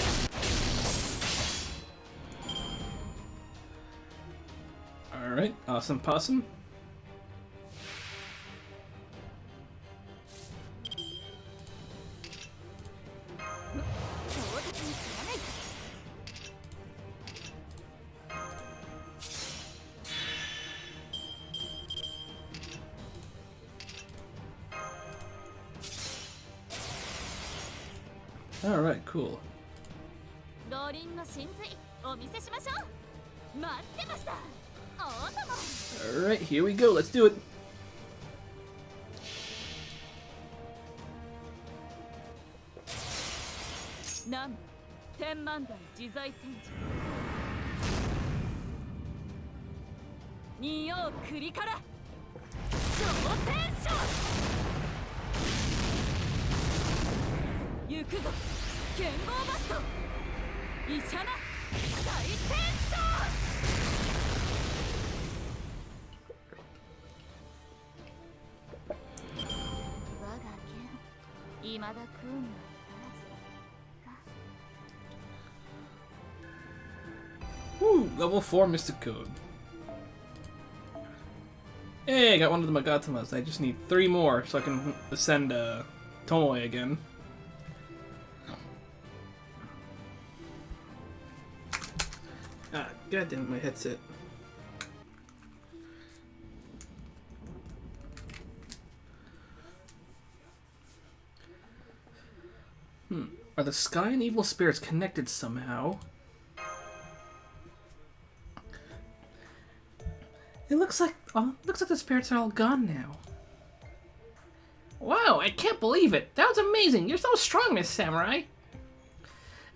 [SPEAKER 3] Alright, awesome possum. Alright, cool.
[SPEAKER 4] 浪林の神髄お見せしましょう。待ってました。お供。
[SPEAKER 3] Alright, here we go, let's do it.
[SPEAKER 4] Nam, 天満台自在天寿。仁王栗から昇天将。行くぞ、剣豪バット。医者な大天将。 我が剣、未だ食うには足らず。
[SPEAKER 3] Woo, level 4 Mystic Code. Hey, I got one of the Magatamas. I just need 3 more so I can ascend Tomoe again. Ah, goddamn my headset. Are the sky and evil spirits connected somehow? It looks like Well, looks like the spirits are all gone now. Wow, I can't believe it. That was amazing. You're so strong, Miss Samurai.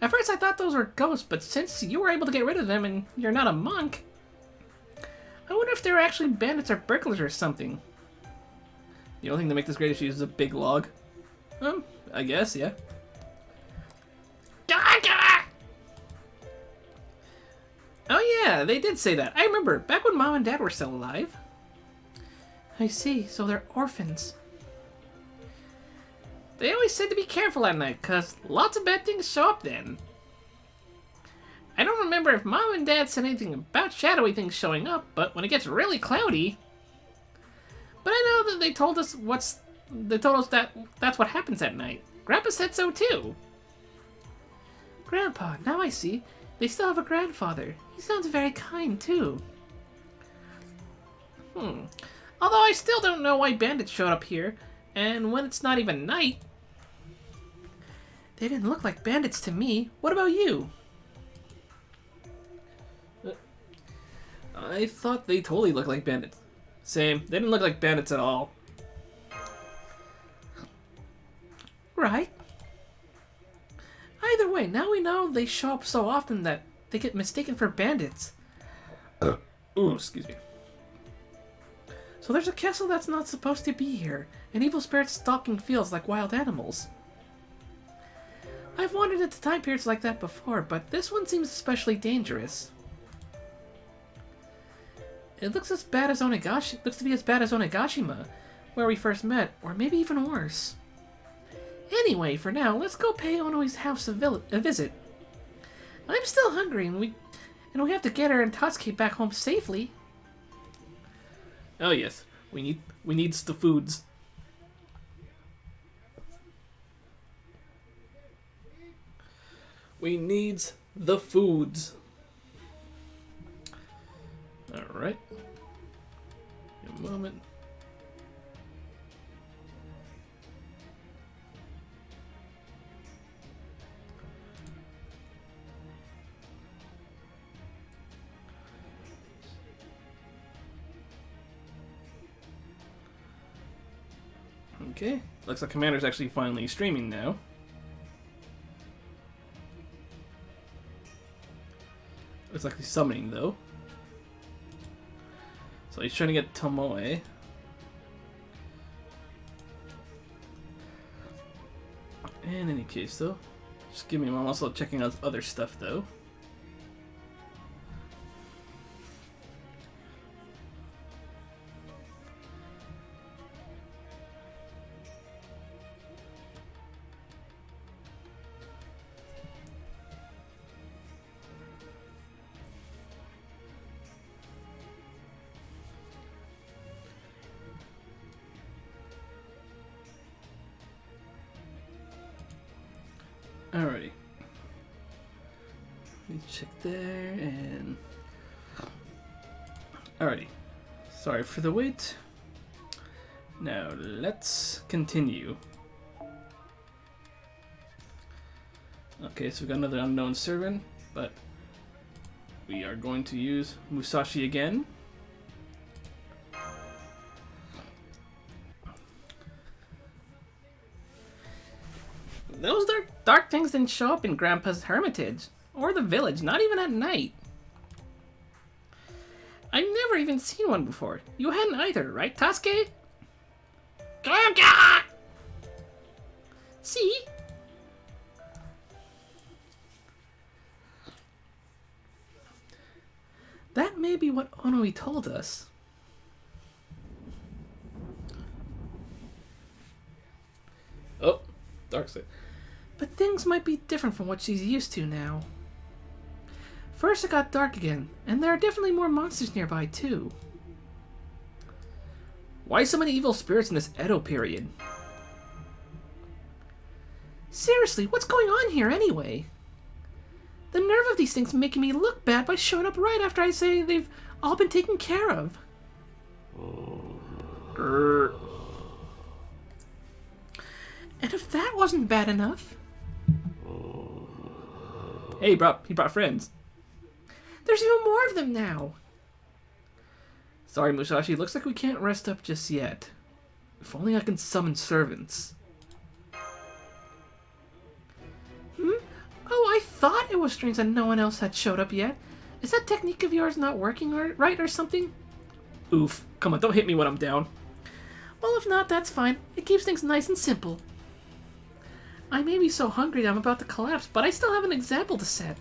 [SPEAKER 3] At first I thought those were ghosts, but since you were able to get rid of them and you're not a monk, I wonder if they were actually bandits or burglars or something. The only thing that makes this great issue is a big log. I guess, yeah. Oh yeah, they did say that. I remember, back when Mom and Dad were still alive. I see, so they're orphans. They always said to be careful at night, cause lots of bad things show up then. I don't remember if Mom and Dad said anything about shadowy things showing up, but when it gets really cloudy... But I know that they told us that that's what happens at night. Grandpa said so too. Grandpa, now I see. They still have a grandfather. He sounds very kind too. Although I still don't know why bandits showed up here, and when it's not even night. They didn't look like bandits to me. What about you? I thought they totally looked like bandits. Same. They didn't look like bandits at all. Right. Either way, now we know they show up so often that they get mistaken for bandits. Ooh, excuse me. So there's a castle that's not supposed to be here, and evil spirits stalking fields like wild animals. I've wandered into time periods like that before, but this one seems especially dangerous. It looks as bad as Onegashi. Looks to be as bad as Onegashima, where we first met, or maybe even worse. Anyway, for now, let's go pay Onoi's house a visit. I'm still hungry, and we have to get her and Tatsuki back home safely. Oh yes, we needs the foods. We needs the foods. All right. A moment. Okay, looks like Commander's actually finally streaming now. Looks like he's summoning though. So he's trying to get Tomoe. In any case though, just give me a moment. I'm also checking out other stuff though. Alrighty. Let me check there and... Alrighty. Sorry for the wait. Now let's continue. Okay, so we've got another unknown servant, but we are going to use Musashi again. Those dark things didn't show up in Grandpa's hermitage, or the village, not even at night. I've never even seen one before. You hadn't either, right, Tasuke? Gaga! See? That may be what Onoi told us. Oh, dark side. But things might be different from what she's used to now. First it got dark again, and there are definitely more monsters nearby too. Why so many evil spirits in this Edo period? Seriously, what's going on here anyway? The nerve of these things making me look bad by showing up right after I say they've all been taken care of. And if that wasn't bad enough... Hey, he brought friends. There's even more of them now. Sorry, Musashi. Looks like we can't rest up just yet. If only I can summon servants. Oh, I thought it was strange that no one else had showed up yet. Is that technique of yours not working right or something? Oof. Come on, don't hit me when I'm down. Well, if not, that's fine. It keeps things nice and simple. I may be so hungry that I'm about to collapse, but I still have an example to set.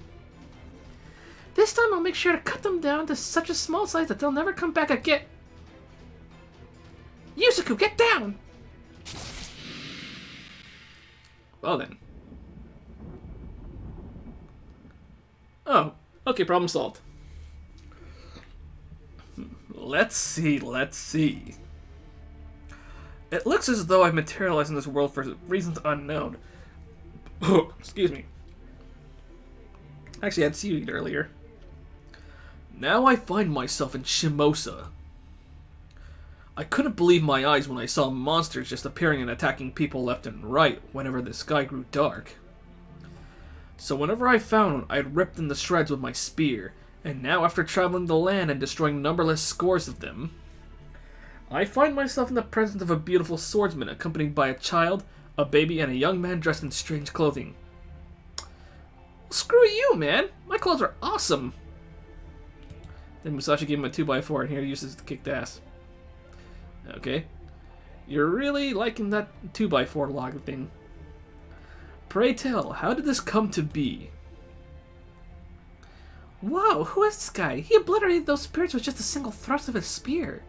[SPEAKER 3] This time I'll make sure to cut them down to such a small size that they'll never come back again. Yusaku, get down! Well then. Oh, okay, problem solved. Let's see. It looks as though I've materialized in this world for reasons unknown. Oh, excuse me. Actually, I had seaweed earlier. Now I find myself in Shimousa. I couldn't believe my eyes when I saw monsters just appearing and attacking people left and right whenever the sky grew dark. So whenever I found one, I'd ripped them to shreds with my spear, and now after traveling the land and destroying numberless scores of them, I find myself in the presence of a beautiful swordsman accompanied by a child, a baby, and a young man dressed in strange clothing. Screw you, man! My clothes are awesome! Then Musashi gave him a 2x4 and here he uses to kick the ass. Okay. You're really liking that 2x4 log thing. Pray tell, how did this come to be? Whoa, who is this guy? He obliterated those spirits with just a single thrust of his spear.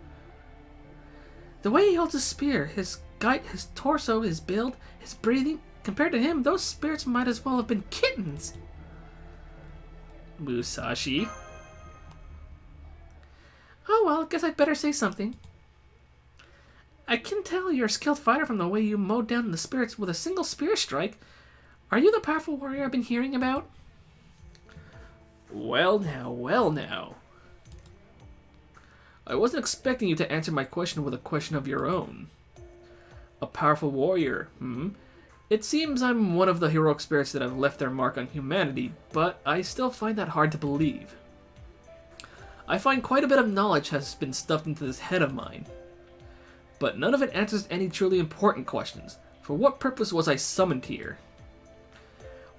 [SPEAKER 3] The way he holds his spear, his gait, his torso, his build, his breathing, compared to him, those spirits might as well have been kittens. Musashi? Oh well, guess I'd better say something. I can tell you're a skilled fighter from the way you mowed down the spirits with a single spear strike. Are you the powerful warrior I've been hearing about? Well now. I wasn't expecting you to answer my question with a question of your own. A powerful warrior, It seems I'm one of the heroic spirits that have left their mark on humanity, but I still find that hard to believe. I find quite a bit of knowledge has been stuffed into this head of mine. But none of it answers any truly important questions. For what purpose was I summoned here?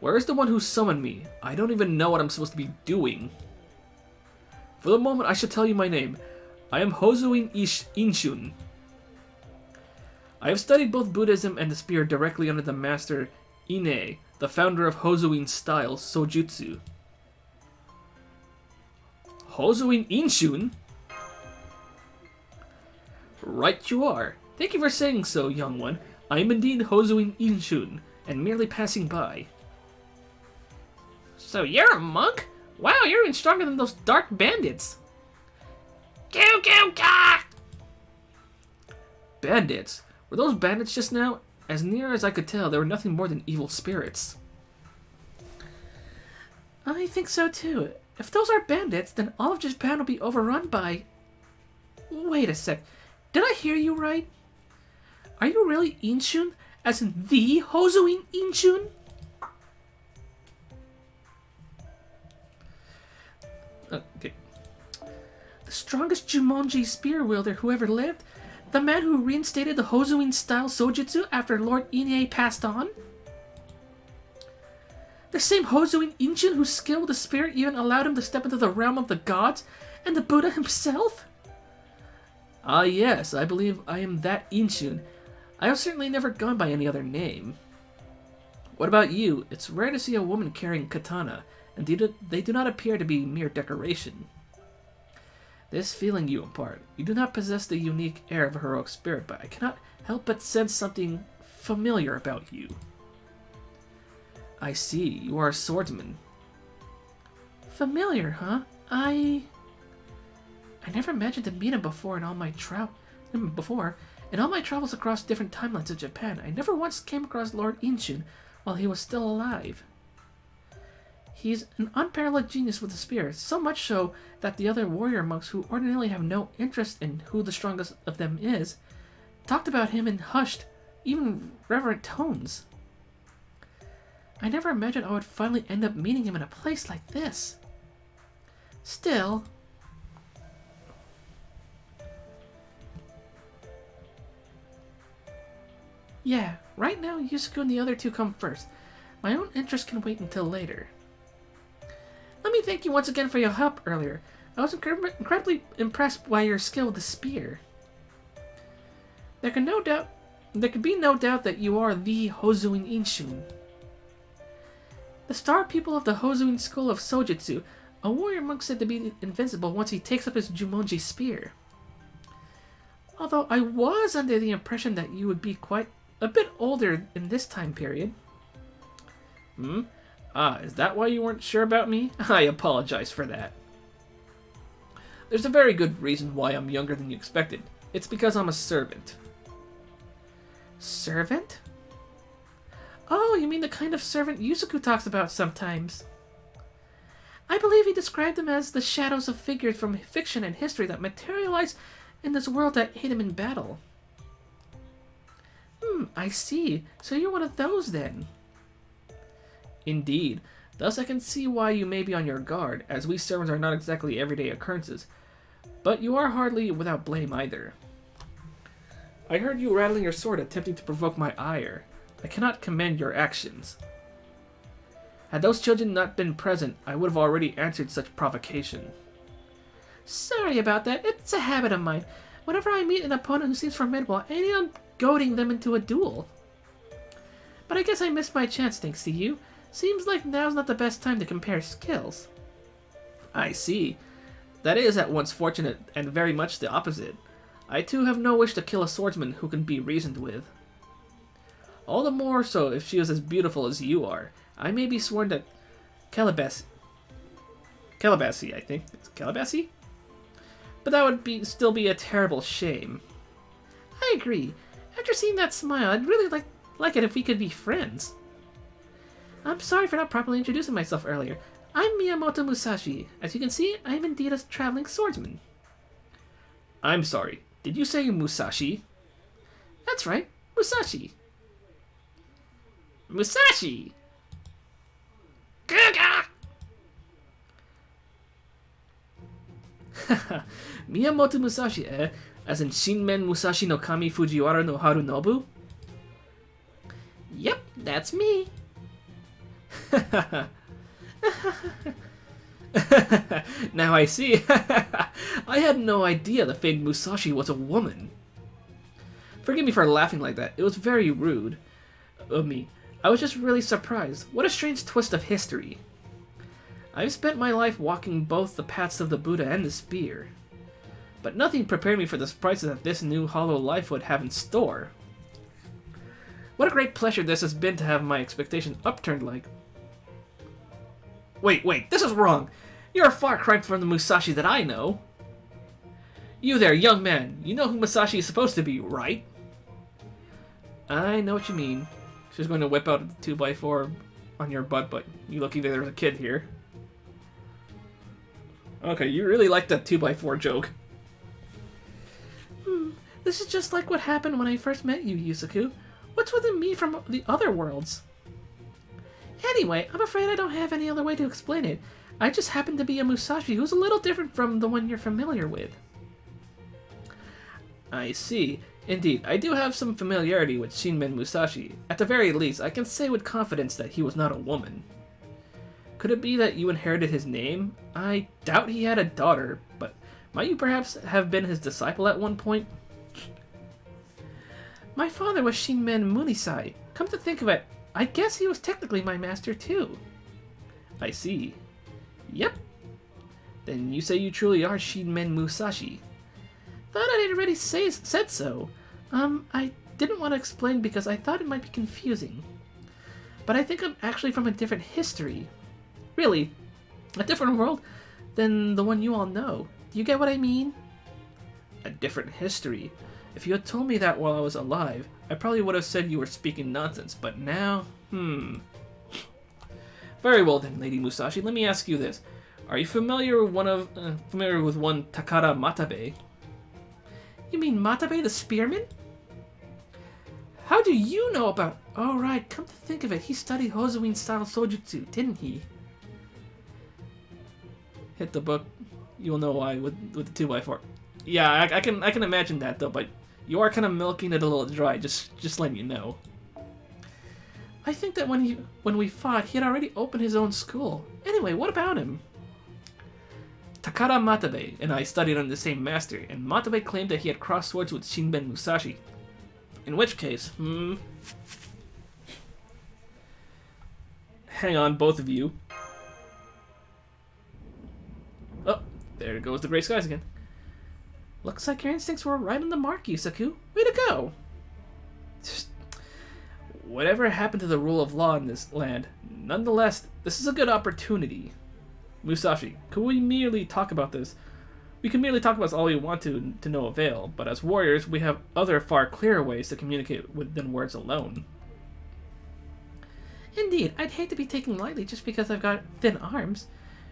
[SPEAKER 3] Where is the one who summoned me? I don't even know what I'm supposed to be doing. For the moment, I should tell you my name. I am Hozuin Inshun. I have studied both Buddhism and the spear directly under the master Ine, the founder of Hozuin style Sojutsu. Hozuin Inshun? Right you are. Thank you for saying so, young one. I am indeed Hozuin Inshun, and merely passing by. So you're a monk? Wow, you're even stronger than those dark bandits. Ka! Bandits? Were those bandits just now? As near as I could tell, they were nothing more than evil spirits. I think so too. If those are bandits, then all of Japan will be overrun by... Wait a sec. Did I hear you right? Are you really Inshun? As in the Hozuin Inshun? Okay. The strongest Jumonji spear wielder who ever lived? The man who reinstated the Hozuin style Sojutsu after Lord Ine passed on? The same Hozuin Inshun whose skill with the spear even allowed him to step into the realm of the gods and the Buddha himself? Ah yes, I believe I am that Inshun. I have certainly never gone by any other name. What about you? It's rare to see a woman carrying katana, and they do not appear to be mere decoration. This feeling you impart, you do not possess the unique air of a heroic spirit, but I cannot help but sense something familiar about you. I see, you are a swordsman. Familiar, huh? I never imagined to meet him before in all my travels across different timelines of Japan. I never once came across Lord Inshun while he was still alive. He's an unparalleled genius with the spear, so much so that the other warrior monks who ordinarily have no interest in who the strongest of them is, talked about him in hushed, even reverent tones. I never imagined I would finally end up meeting him in a place like this. Still... Yeah, right now Yusaku and the other two come first. My own interest can wait until later. Let me thank you once again for your help earlier. I was incredibly impressed by your skill with the spear. There can be no doubt that you are the Hozuin Inshun. The star pupil of the Hozuin School of Sojutsu, a warrior monk said to be invincible once he takes up his Jumonji spear. Although I was under the impression that you would be quite a bit older in this time period. Is that why you weren't sure about me? I apologize for that. There's a very good reason why I'm younger than you expected. It's because I'm a servant. Servant? Oh, you mean the kind of servant Yusaku talks about sometimes. I believe he described them as the shadows of figures from fiction and history that materialize in this world that aid him in battle. I see. So you're one of those then. Indeed. Thus I can see why you may be on your guard, as we servants are not exactly everyday occurrences. But you are hardly without blame either. I heard you rattling your sword attempting to provoke my ire. I cannot commend your actions. Had those children not been present, I would have already answered such provocation. Sorry about that. It's a habit of mine. Whenever I meet an opponent who seems formidable, I end up goading them into a duel. But I guess I missed my chance thanks to you. Seems like now's not the best time to compare skills. I see. That is at once fortunate and very much the opposite. I too have no wish to kill a swordsman who can be reasoned with. All the more so if she is as beautiful as you are. I may be sworn to Calabasie, I think. It's Calabasie? But that would still be a terrible shame. I agree. After seeing that smile, I'd really like it if we could be friends. I'm sorry for not properly introducing myself earlier. I'm Miyamoto Musashi. As you can see, I am indeed a traveling swordsman. I'm sorry. Did you say Musashi? That's right. Musashi. Musashi! Gaga! Miyamoto Musashi, eh? As in Shinmen Musashi no Kami Fujiwara no Harunobu? Yep, that's me. Now I see. I had no idea the famed Musashi was a woman. Forgive me for laughing like that. It was very rude of me. I was just really surprised. What a strange twist of history. I've spent my life walking both the paths of the Buddha and the spear. But nothing prepared me for the surprises that this new hollow life would have in store. What a great pleasure this has been to have my expectations upturned like... Wait, this is wrong! You're a far cry from the Musashi that I know! You there, young man, you know who Musashi is supposed to be, right? I know what you mean. She's going to whip out a 2x4 on your butt, but you lucky there's a kid here. Okay, you really like that 2x4 joke. This is just like what happened when I first met you, Yusaku. What's with me from the other worlds? Anyway, I'm afraid I don't have any other way to explain it. I just happen to be a Musashi who's a little different from the one you're familiar with. I see. Indeed, I do have some familiarity with Shinmen Musashi. At the very least, I can say with confidence that he was not a woman. Could it be that you inherited his name? I doubt he had a daughter, but might you perhaps have been his disciple at one point? My father was Shinmen Munisai. Come to think of it, I guess he was technically my master too. I see. Yep. Then you say you truly are Shinmen Musashi. Thought I'd already said so. I didn't want to explain because I thought it might be confusing. But I think I'm actually from a different history. Really, a different world than the one you all know. Do you get what I mean? A different history. If you had told me that while I was alive, I probably would have said you were speaking nonsense, but now, Very well then, Lady Musashi, let me ask you this. Are you familiar with one Takara Matabe? You mean Matabe the spearman? How do you know about... Oh right, come to think of it, he studied Hozuin style Sojutsu, didn't he? Hit the book, you'll know why with the 2x4. Yeah, I can imagine that though, but You are kind of milking it a little dry, just letting you know. I think that when we fought, he had already opened his own school. Anyway, what about him? Takara Matabe and I studied under the same master, and Matabe claimed that he had crossed swords with Shinben Musashi. In which case, hang on, both of you. Oh, there goes the gray skies again. Looks like your instincts were right on the mark, Yusaku. Way to go! Whatever happened to the rule of law in this land, nonetheless, this is a good opportunity. Musashi, could we merely talk about this? We can merely talk about this all we want to no avail, but as warriors, we have other far clearer ways to communicate than words alone. Indeed, I'd hate to be taken lightly just because I've got thin arms.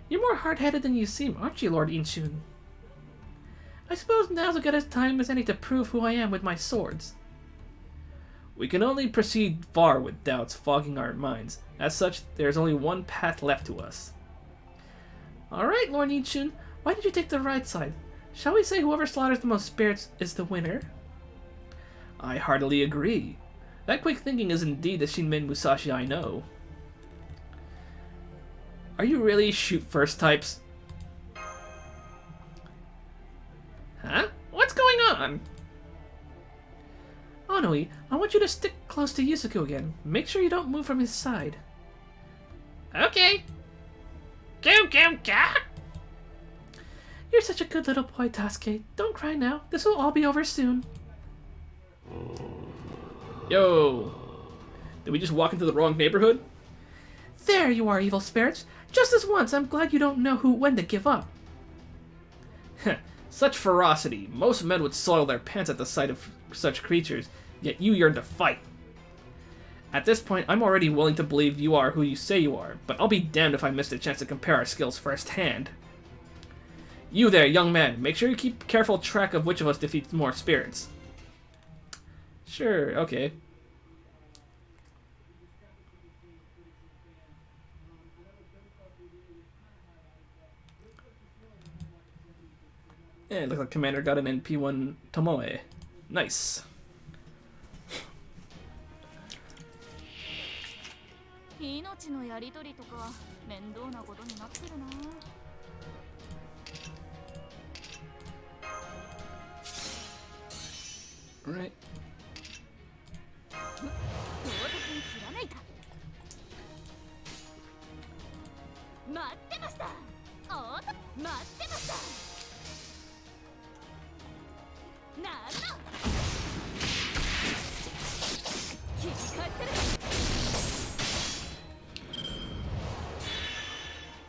[SPEAKER 3] You're more hard-headed than you seem, aren't you, Lord Inshun? I suppose now's as good a time as any to prove who I am with my swords. We can only proceed far with doubts fogging our minds. As such, there is only one path left to us. Alright, Lord Inshun, why did you take the right side? Shall we say whoever slaughters the most spirits is the winner? I heartily agree. That quick thinking is indeed the Shinben Musashi I know. Are you really shoot-first types? Huh? What's going on? Onoi, I want you to stick close to Yusaku again. Make sure you don't move from his side. Okay. You're such a good little boy, Tasuke. Don't cry now. This will all be over soon. Yo. Did we just walk into the wrong neighborhood? There you are, evil spirits. Just this once, I'm glad you don't know when to give up. Such ferocity. Most men would soil their pants at the sight of such creatures, yet you yearn to fight. At this point, I'm already willing to believe you are who you say you are, but I'll be damned if I missed a chance to compare our skills firsthand. You there, young man, make sure you keep careful track of which of us defeats more spirits. Sure, okay. Yeah, it looks like Commander got an NP1 Tomoe. Nice. Right.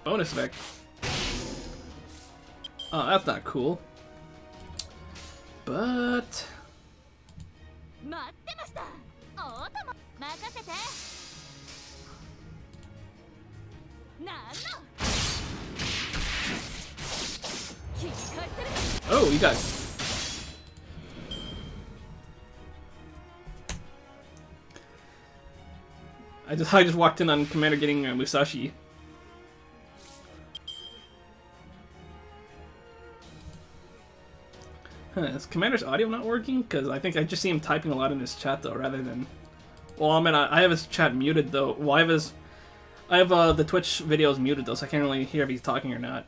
[SPEAKER 3] Bonus effect. Oh, that's not cool. But oh, you guys. I just walked in on Commander getting Musashi. Huh, is Commander's audio not working? Because I think I just see him typing a lot in his chat though, rather than. Well, I mean, I have his chat muted though. Well, I have the Twitch videos muted though, so I can't really hear if he's talking or not.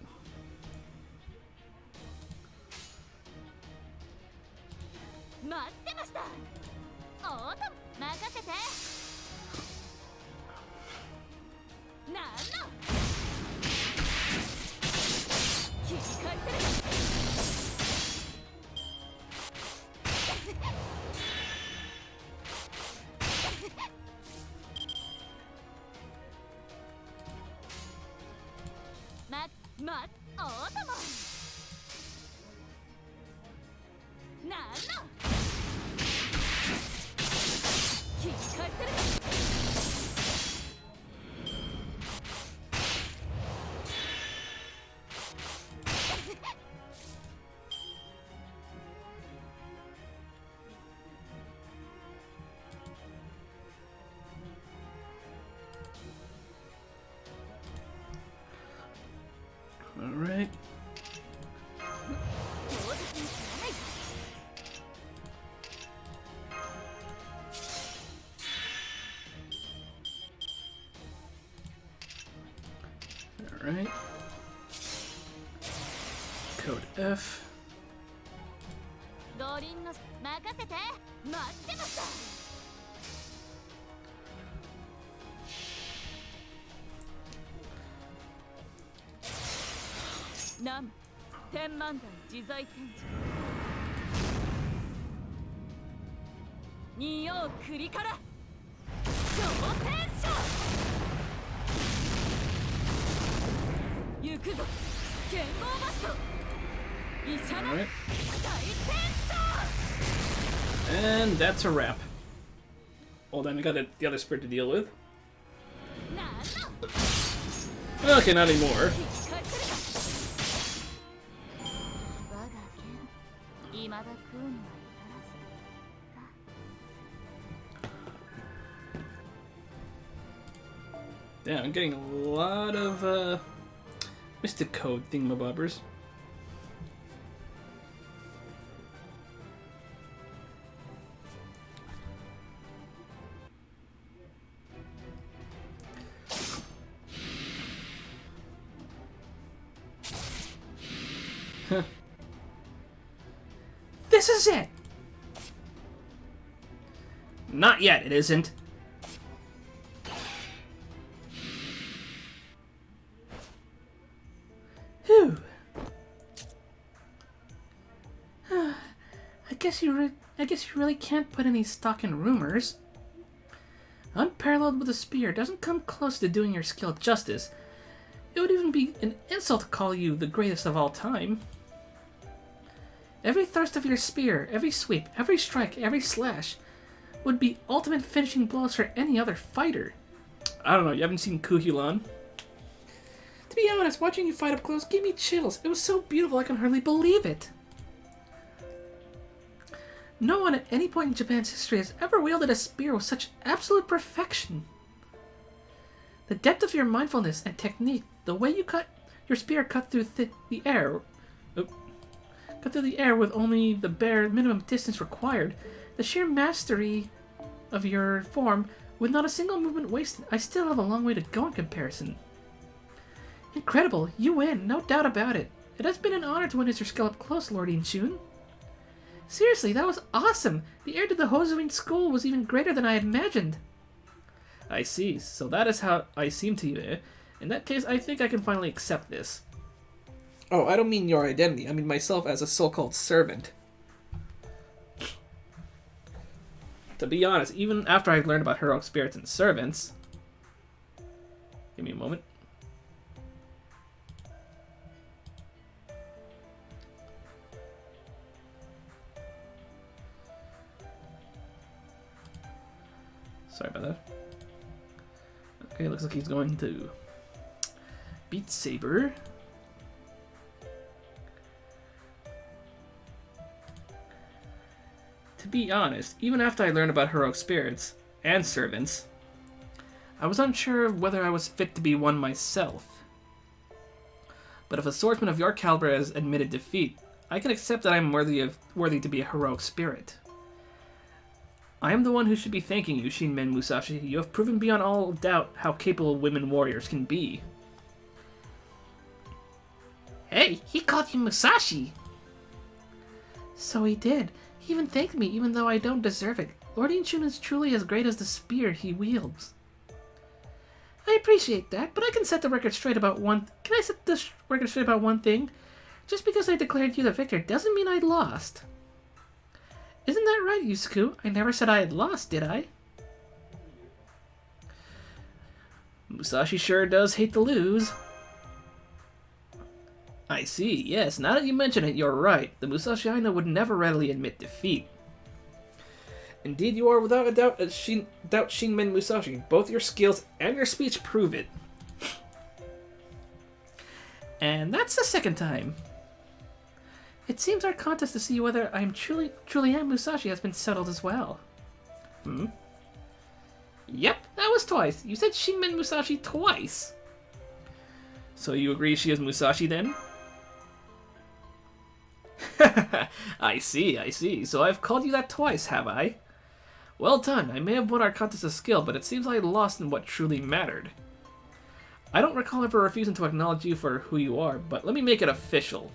[SPEAKER 3] Alright. Alright. Code F.
[SPEAKER 4] ドリンの任せて待ってました。南天満山自在天地二葉栗から超天将行くぞ剣豪バット医者の大天将
[SPEAKER 3] And that's a wrap. Well, then we got the other spirit to deal with.
[SPEAKER 4] なんだ
[SPEAKER 3] Okay, not anymore.
[SPEAKER 4] 我が剣未だ食うには至らず
[SPEAKER 3] Damn, I'm getting a lot of Mystic Code thingamabobbers. This is it! Not yet, it isn't. Whew. I guess you really can't put any stock in rumors. Unparalleled with a spear doesn't come close to doing your skill justice. It would even be an insult to call you the greatest of all time. Every thrust of your spear, every sweep, every strike, every slash would be ultimate finishing blows for any other fighter. I don't know, you haven't seen Kuhulan? To be honest, watching you fight up close gave me chills. It was so beautiful I can hardly believe it. No one at any point in Japan's history has ever wielded a spear with such absolute perfection. The depth of your mindfulness and technique, the way you cut your spear cut through the air, with only the bare minimum distance required, the sheer mastery of your form with not a single movement wasted. I still have a long way to go in comparison. Incredible, you win, no doubt about it. It has been an honor to witness your skill up close, Lord Inchun. Seriously, that was awesome. The heir to the Hozuin school was even greater than I had imagined. I see, so that is how I seem to you, eh? In that case, I think I can finally accept this. Oh, I don't mean your identity. I mean myself as a so-called servant. To be honest, even after I've learned about heroic spirits and servants... Give me a moment. Sorry about that. Okay, looks like he's going to Beat Saber. To be honest, even after I learned about heroic spirits and servants, I was unsure of whether I was fit to be one myself. But if a swordsman of your caliber has admitted defeat, I can accept that I am worthy to be a heroic spirit. I am the one who should be thanking you, Shinmen Musashi. You have proven beyond all doubt how capable women warriors can be. Hey, he called you Musashi! So he did. He even thanked me, even though I don't deserve it. Lord Inchun is truly as great as the spear he wields. I appreciate that, but I can set the record straight about one... Can I set the record straight about one thing? Just because I declared you the victor doesn't mean I lost. Isn't that right, Yusaku? I never said I had lost, did I? Musashi sure does hate to lose. I see, yes, now that you mention it, you're right. The Musashi I know would never readily admit defeat. Indeed, you are without a doubt Shinmen Musashi. Both your skills and your speech prove it. And that's the second time. It seems our contest to see whether I am truly am Musashi has been settled as well. Yep, that was twice. You said Shinmen Musashi twice. So you agree she is Musashi then? I see. So I've called you that twice, have I? Well done. I may have won our contest of skill, but it seems I lost in what truly mattered. I don't recall ever refusing to acknowledge you for who you are, but let me make it official.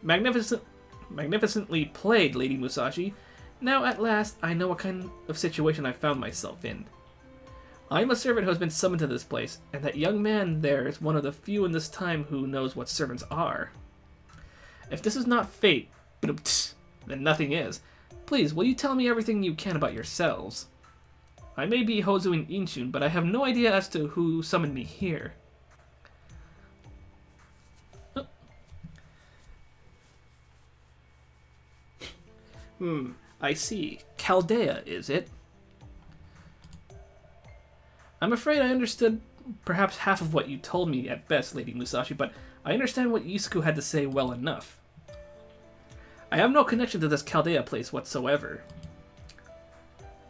[SPEAKER 3] Magnificently played, Lady Musashi. Now, at last, I know what kind of situation I found myself in. I am a servant who has been summoned to this place, and that young man there is one of the few in this time who knows what servants are. If this is not fate, then nothing is. Please, will you tell me everything you can about yourselves? I may be Hozu and Inshun, but I have no idea as to who summoned me here. I see. Chaldea, is it? I'm afraid I understood perhaps half of what you told me at best, Lady Musashi, but I understand what Yusaku had to say well enough. I have no connection to this Chaldea place whatsoever.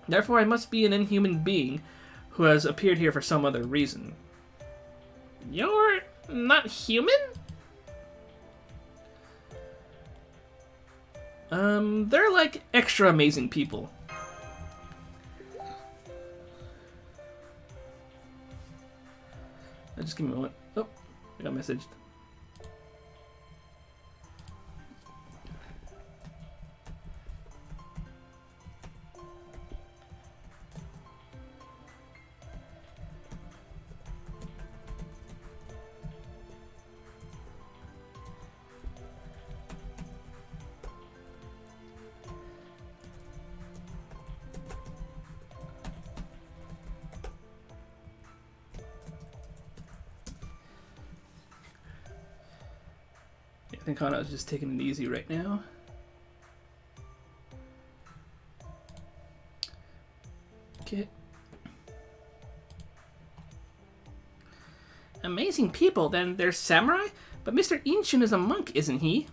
[SPEAKER 3] Therefore, I must be an inhuman being who has appeared here for some other reason. You're not human? They're like extra amazing people. Just give me a moment. Oh, I got messaged. I think Hana's just taking it easy right now. Okay. Amazing people, then they're samurai? But Mr. Inshun is a monk, isn't he?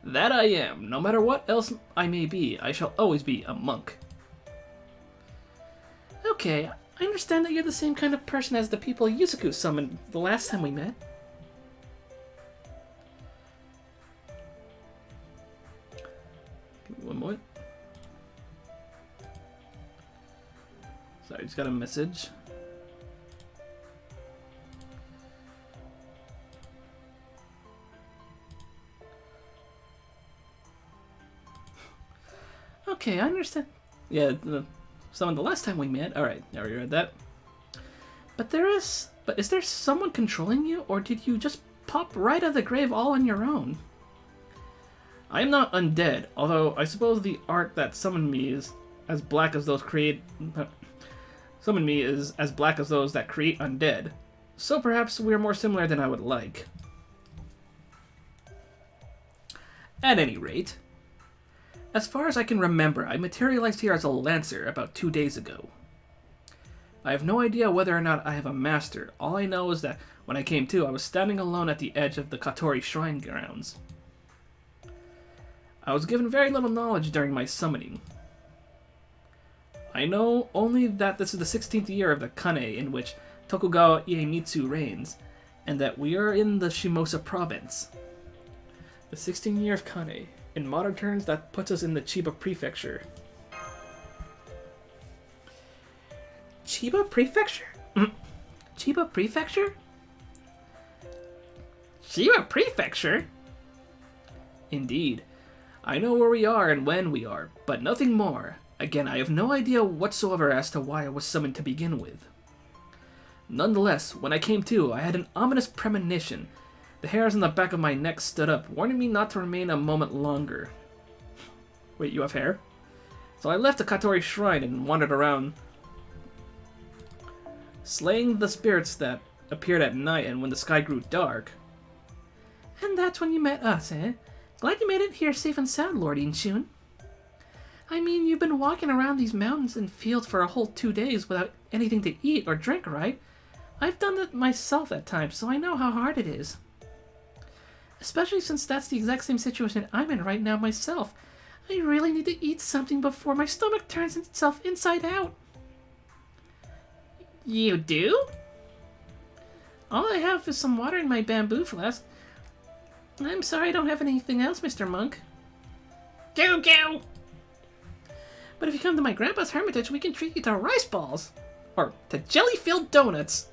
[SPEAKER 3] That I am. No matter what else I may be, I shall always be a monk. Okay, I understand that you're the same kind of person as the people Yusaku summoned the last time we met. One moment. Sorry, I just got a message. Okay, I understand. Yeah, someone the last time we met. Alright, I already read that. But is there someone controlling you, or did you just pop right out of the grave all on your own? I am not undead, although I suppose the art that summoned me is as black as those that create undead. So perhaps we are more similar than I would like. At any rate, as far as I can remember, I materialized here as a lancer about 2 days ago. I have no idea whether or not I have a master. All I know is that when I came to, I was standing alone at the edge of the Katori Shrine grounds. I was given very little knowledge during my summoning. I know only that this is the 16th year of the Kane in which Tokugawa Iemitsu reigns, and that we are in the Shimousa province. The 16th year of Kane. In modern terms, that puts us in the Chiba Prefecture. Chiba Prefecture? Chiba Prefecture? Chiba Prefecture? Indeed. I know where we are and when we are, but nothing more. Again, I have no idea whatsoever as to why I was summoned to begin with. Nonetheless, when I came to, I had an ominous premonition. The hairs on the back of my neck stood up, warning me not to remain a moment longer. Wait, you have hair? So I left the Katori Shrine and wandered around, slaying the spirits that appeared at night and when the sky grew dark. And that's when you met us, eh? Glad you made it here safe and sound, Lord Inshun. I mean, you've been walking around these mountains and fields for a whole 2 days without anything to eat or drink, right? I've done that myself at times, so I know how hard it is. Especially since that's the exact same situation I'm in right now myself. I really need to eat something before my stomach turns itself inside out. You do? All I have is some water in my bamboo flask. I'm sorry I don't have anything else, Mr. Monk. Go! But if you come to my grandpa's hermitage, we can treat you to rice balls. Or to jelly-filled donuts.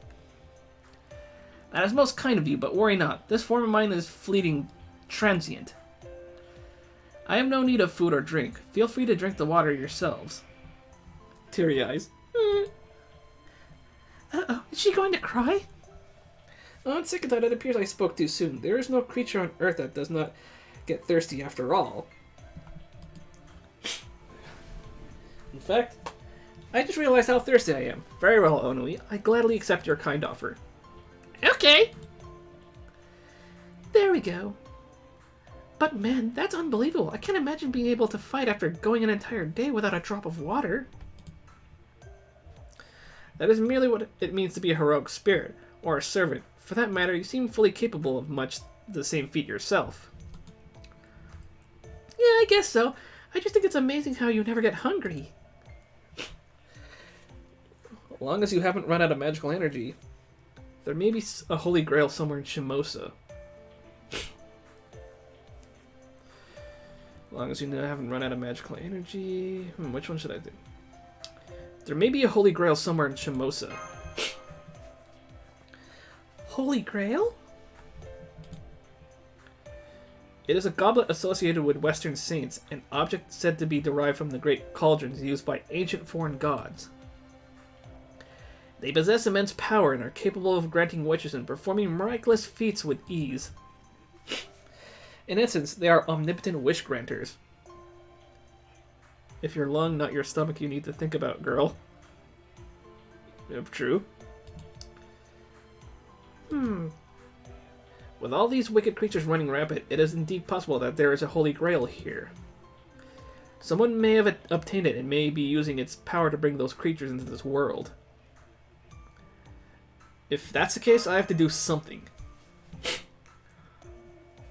[SPEAKER 3] That is most kind of you, but worry not. This form of mine is fleeting, transient. I have no need of food or drink. Feel free to drink the water yourselves. Teary eyes. Uh-oh, is she going to cry? On second thought, it appears I spoke too soon. There is no creature on Earth that does not get thirsty after all. In fact, I just realized how thirsty I am. Very well, Onui. I gladly accept your kind offer. Okay! There we go. But man, that's unbelievable. I can't imagine being able to fight after going an entire day without a drop of water. That is merely what it means to be a heroic spirit, or a servant. For that matter, you seem fully capable of much the same feat yourself. Yeah, I guess so. I just think it's amazing how you never get hungry. As long as you haven't run out of magical energy. There may be a holy grail somewhere in Shimousa. As long as you haven't run out of magical energy... which one should I do? There may be a holy grail somewhere in Shimousa. Holy grail? It is a goblet associated with Western saints, an object said to be derived from the great cauldrons used by ancient foreign gods. They possess immense power and are capable of granting wishes and performing miraculous feats with ease. In essence, they are omnipotent wish granters. If your lung, not your stomach, you need to think about, girl. If true. With all these wicked creatures running rampant, it is indeed possible that there is a holy grail here. Someone may have obtained it and may be using its power to bring those creatures into this world. If that's the case, I have to do something.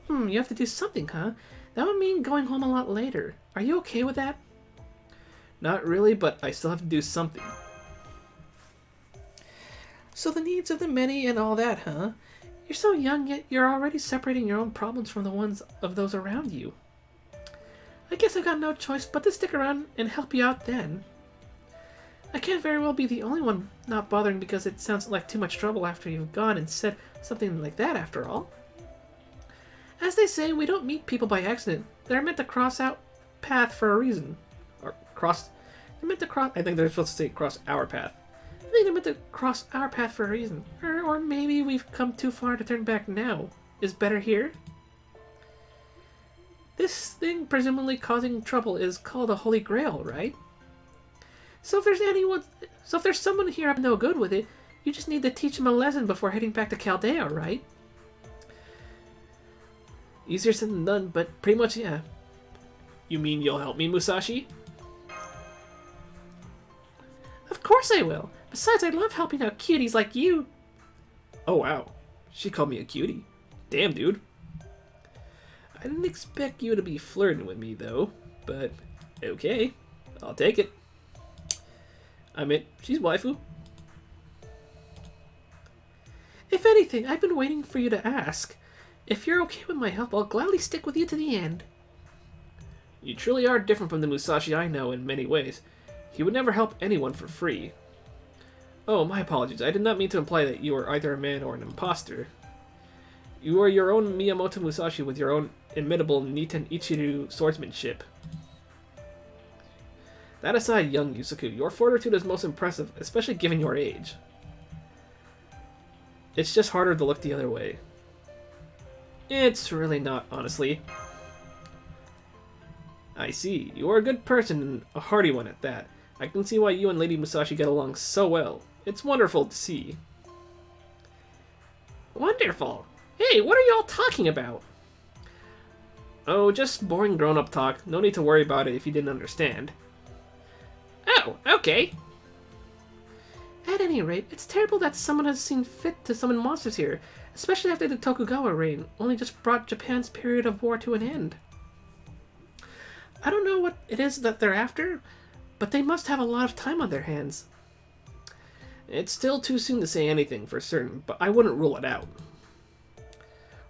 [SPEAKER 3] You have to do something, huh? That would mean going home a lot later. Are you okay with that? Not really, but I still have to do something. So the needs of the many and all that, huh? You're so young, yet you're already separating your own problems from the ones of those around you. I guess I got no choice but to stick around and help you out then. I can't very well be the only one not bothering because it sounds like too much trouble after you've gone and said something like that after all. As they say, we don't meet people by accident. They're meant to cross out path for a reason. Or cross... They're meant to cross... I think they're supposed to say cross our path. I think they're meant to cross our path for a reason. Or maybe we've come too far to turn back now. Is better here? This thing presumably causing trouble is called a Holy Grail, right? So if there's someone here up no good with it, you just need to teach them a lesson before heading back to Chaldea, right? Easier said than done, but pretty much, yeah. You mean you'll help me, Musashi? Of course I will! Besides, I love helping out cuties like you! Oh wow, she called me a cutie. Damn, dude. I didn't expect you to be flirting with me, though. But, okay. I'll take it. I mean, she's waifu. If anything, I've been waiting for you to ask. If you're okay with my help, I'll gladly stick with you to the end. You truly are different from the Musashi I know in many ways. He would never help anyone for free. Oh, my apologies. I did not mean to imply that you are either a man or an imposter. You are your own Miyamoto Musashi with your own inimitable Niten Ichiru swordsmanship. That aside, young Yusaku, your fortitude is most impressive, especially given your age. It's just harder to look the other way. It's really not, honestly. I see. You are a good person, and a hearty one at that. I can see why you and Lady Musashi get along so well. It's wonderful to see. Wonderful! Hey, what are you all talking about? Oh, just boring grown-up talk. No need to worry about it if you didn't understand. Oh, okay. At any rate, it's terrible that someone has seen fit to summon monsters here, especially after the Tokugawa reign only just brought Japan's period of war to an end. I don't know what it is that they're after, but they must have a lot of time on their hands. It's still too soon to say anything for certain, but I wouldn't rule it out.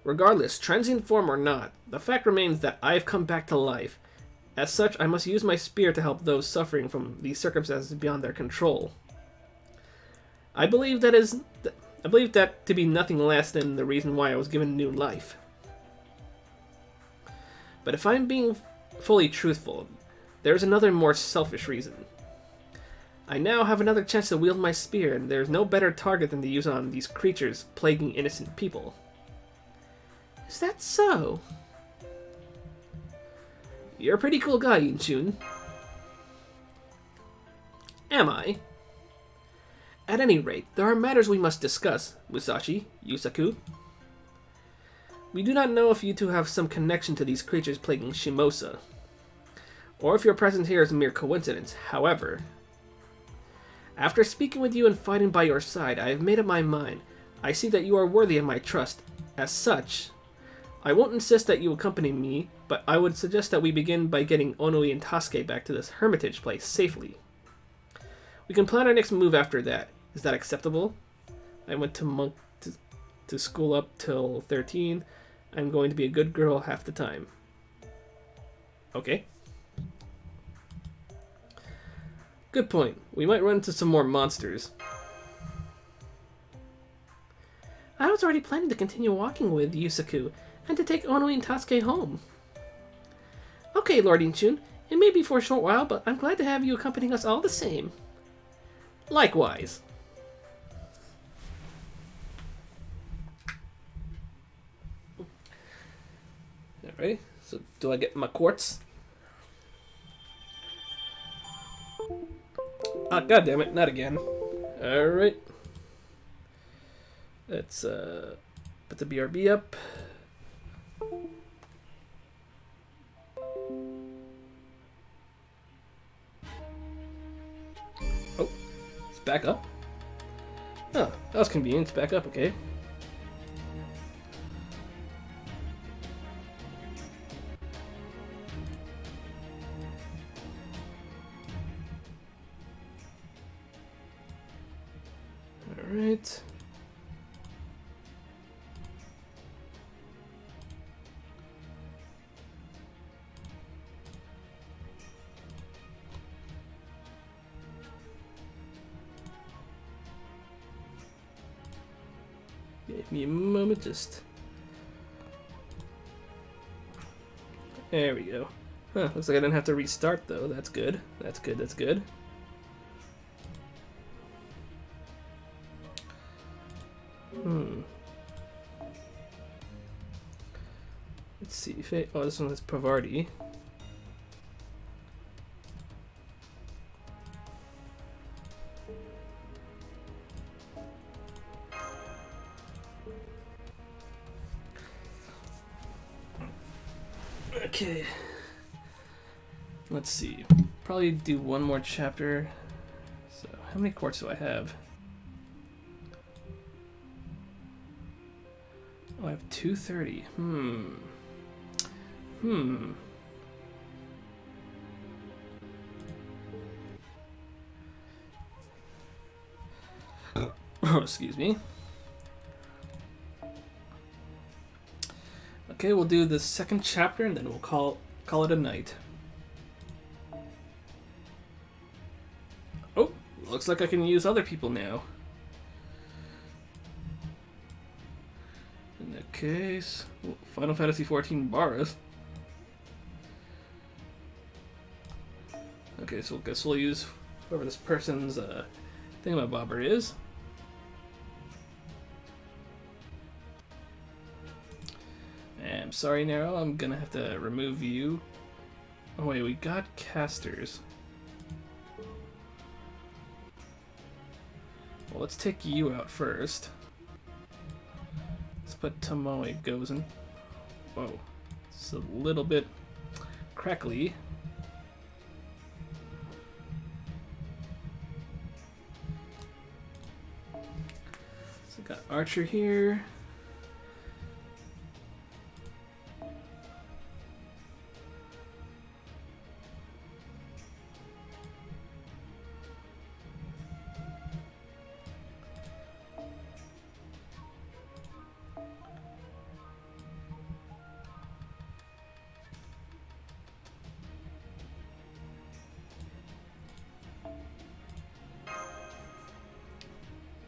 [SPEAKER 3] Regardless, transient form or not, the fact remains that I've come back to life. As such, I must use my spear to help those suffering from these circumstances beyond their control. I believe that to be nothing less than the reason why I was given new life. But if I'm being fully truthful, there's another more selfish reason. I now have another chance to wield my spear, and there's no better target than to use on these creatures plaguing innocent people. Is that so? You're a pretty cool guy, Inchun. Am I? At any rate, there are matters we must discuss, Musashi, Yusaku. We do not know if you two have some connection to these creatures plaguing Shimousa, or if your presence here is a mere coincidence. However, after speaking with you and fighting by your side, I have made up my mind. I see that you are worthy of my trust. As such, I won't insist that you accompany me, but I would suggest that we begin by getting Onui and Tasuke back to this hermitage place safely. We can plan our next move after that. Is that acceptable? I went to school up till 13. I'm going to be a good girl half the time. Okay. Good point. We might run into some more monsters. I was already planning to continue walking with Yusaku and to take Onui and Tasuke home. Okay, Lord Inchun. It may be for a short while, but I'm glad to have you accompanying us all the same. Likewise. Alright, so do I get my quartz? Ah, goddammit, not again. Alright. Let's put the BRB up. Oh, it's back up. Oh, that was convenient. It's back up, okay. Alright. Give me a moment, just... There we go. Huh, looks like I didn't have to restart though. That's good. That's good, that's good. Let's see if it... Oh, this one has Pavarti. Okay. Let's see. Probably do one more chapter. So, how many quartz do I have? Oh, I have 230. Oh, excuse me. Okay, we'll do the second chapter and then we'll call it a night. Oh, looks like I can use other people now. In that case, Final Fantasy XIV Baras. Okay, so I guess we'll use whoever this person's thingamabobber is. I'm sorry, Nero, I'm gonna have to remove you. Oh wait, we got casters. Well, let's take you out first. Let's put Tomoe Gozen. Whoa, it's a little bit crackly. So got Archer here.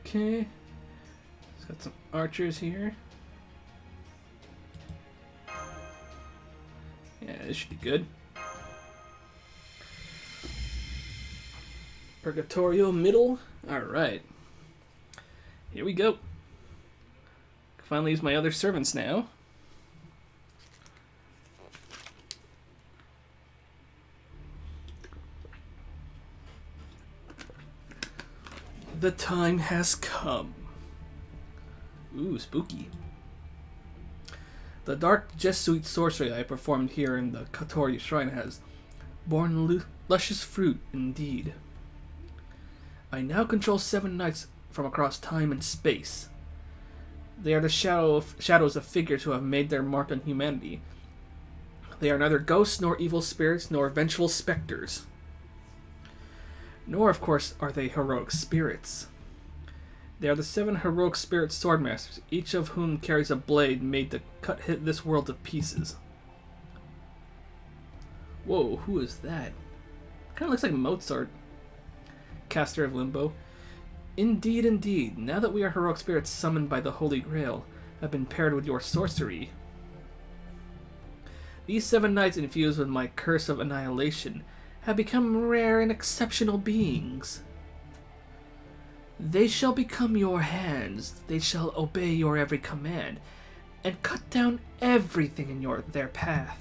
[SPEAKER 3] Okay. It's got some archers here. Yeah, this should be good. Purgatorio middle. Alright. Here we go. Finally use my other servants now. The time has come. Ooh, spooky. The dark Jesuit sorcery I performed here in the Katori Shrine has borne luscious fruit indeed. I now control 7 knights from across time and space. They are the shadows of figures who have made their mark on humanity. They are neither ghosts nor evil spirits nor vengeful specters. Nor, of course, are they heroic spirits. They are the 7 heroic spirit swordmasters, each of whom carries a blade made to cut this world to pieces. Whoa, who is that? Kind of looks like Mozart. Caster of Limbo. Indeed, indeed. Now that we are heroic spirits summoned by the Holy Grail, have been paired with your sorcery. These 7 knights infused with my curse of annihilation have become rare and exceptional beings. They shall become your hands, they shall obey your every command, and cut down everything in their path.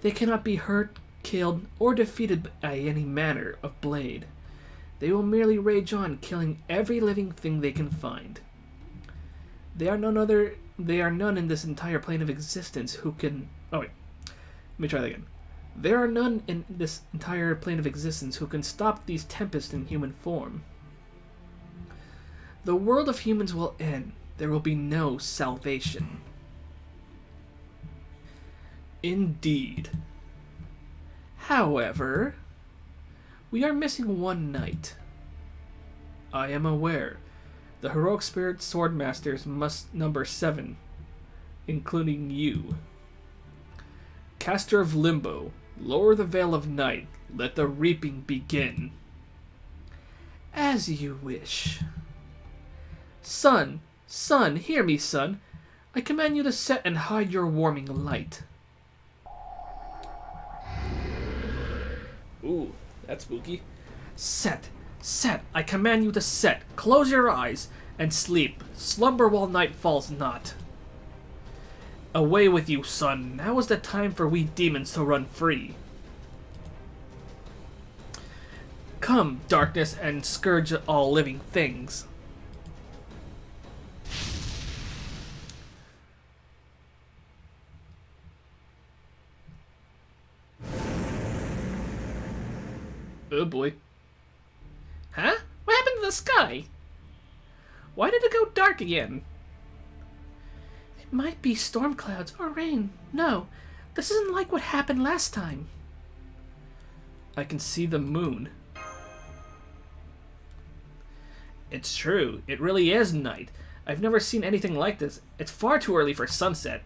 [SPEAKER 3] They cannot be hurt, killed, or defeated by any manner of blade. They will merely rage on, killing every living thing they can find. They are none in this entire plane of existence who can... Oh wait, let me try that again. There are none in this entire plane of existence who can stop these tempests in human form. The world of humans will end. There will be no salvation. Indeed. However, we are missing 1 knight. I am aware. The heroic spirit swordmasters must number 7, including you. Caster of Limbo, lower the veil of night. Let the reaping begin. As you wish. Son, hear me, son. I command you to set and hide your warming light. Ooh, that's spooky. Set, I command you to set. Close your eyes and sleep. Slumber while night falls not. Away with you, son. Now is the time for we demons to run free. Come, darkness, and scourge all living things. Oh boy. Huh? What happened to the sky? Why did it go dark again? It might be storm clouds or rain. No, this isn't like what happened last time. I can see the moon. It's true. It really is night. I've never seen anything like this. It's far too early for sunset.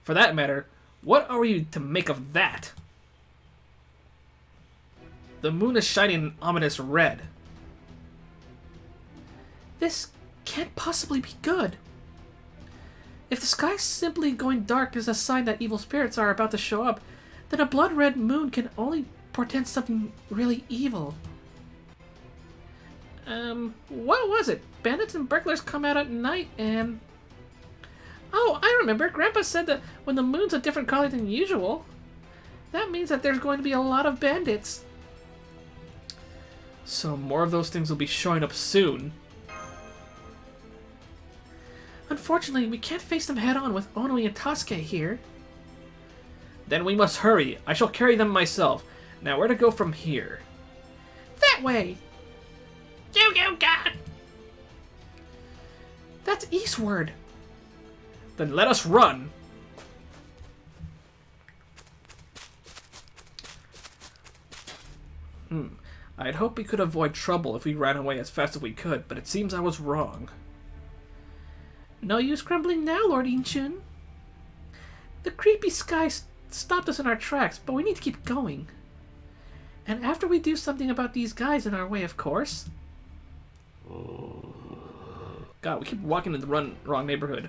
[SPEAKER 3] For that matter, what are we to make of that? The moon is shining an ominous red. This can't possibly be good. If the sky simply going dark is a sign that evil spirits are about to show up, then a blood-red moon can only portend something really evil. What was it? Bandits and burglars come out at night and... Oh, I remember. Grandpa said that when the moon's a different color than usual, that means that there's going to be a lot of bandits. So more of those things will be showing up soon. Unfortunately, we can't face them head-on with Onoi and Tasuke here. Then we must hurry. I shall carry them myself. Now where to go from here? That way! Go! That's eastward. Then let us run. I'd hoped we could avoid trouble if we ran away as fast as we could, but it seems I was wrong. No use grumbling now, Lord Inchun. The creepy sky stopped us in our tracks, but we need to keep going. And after we do something about these guys in our way, of course. God, we keep walking in the wrong neighborhood.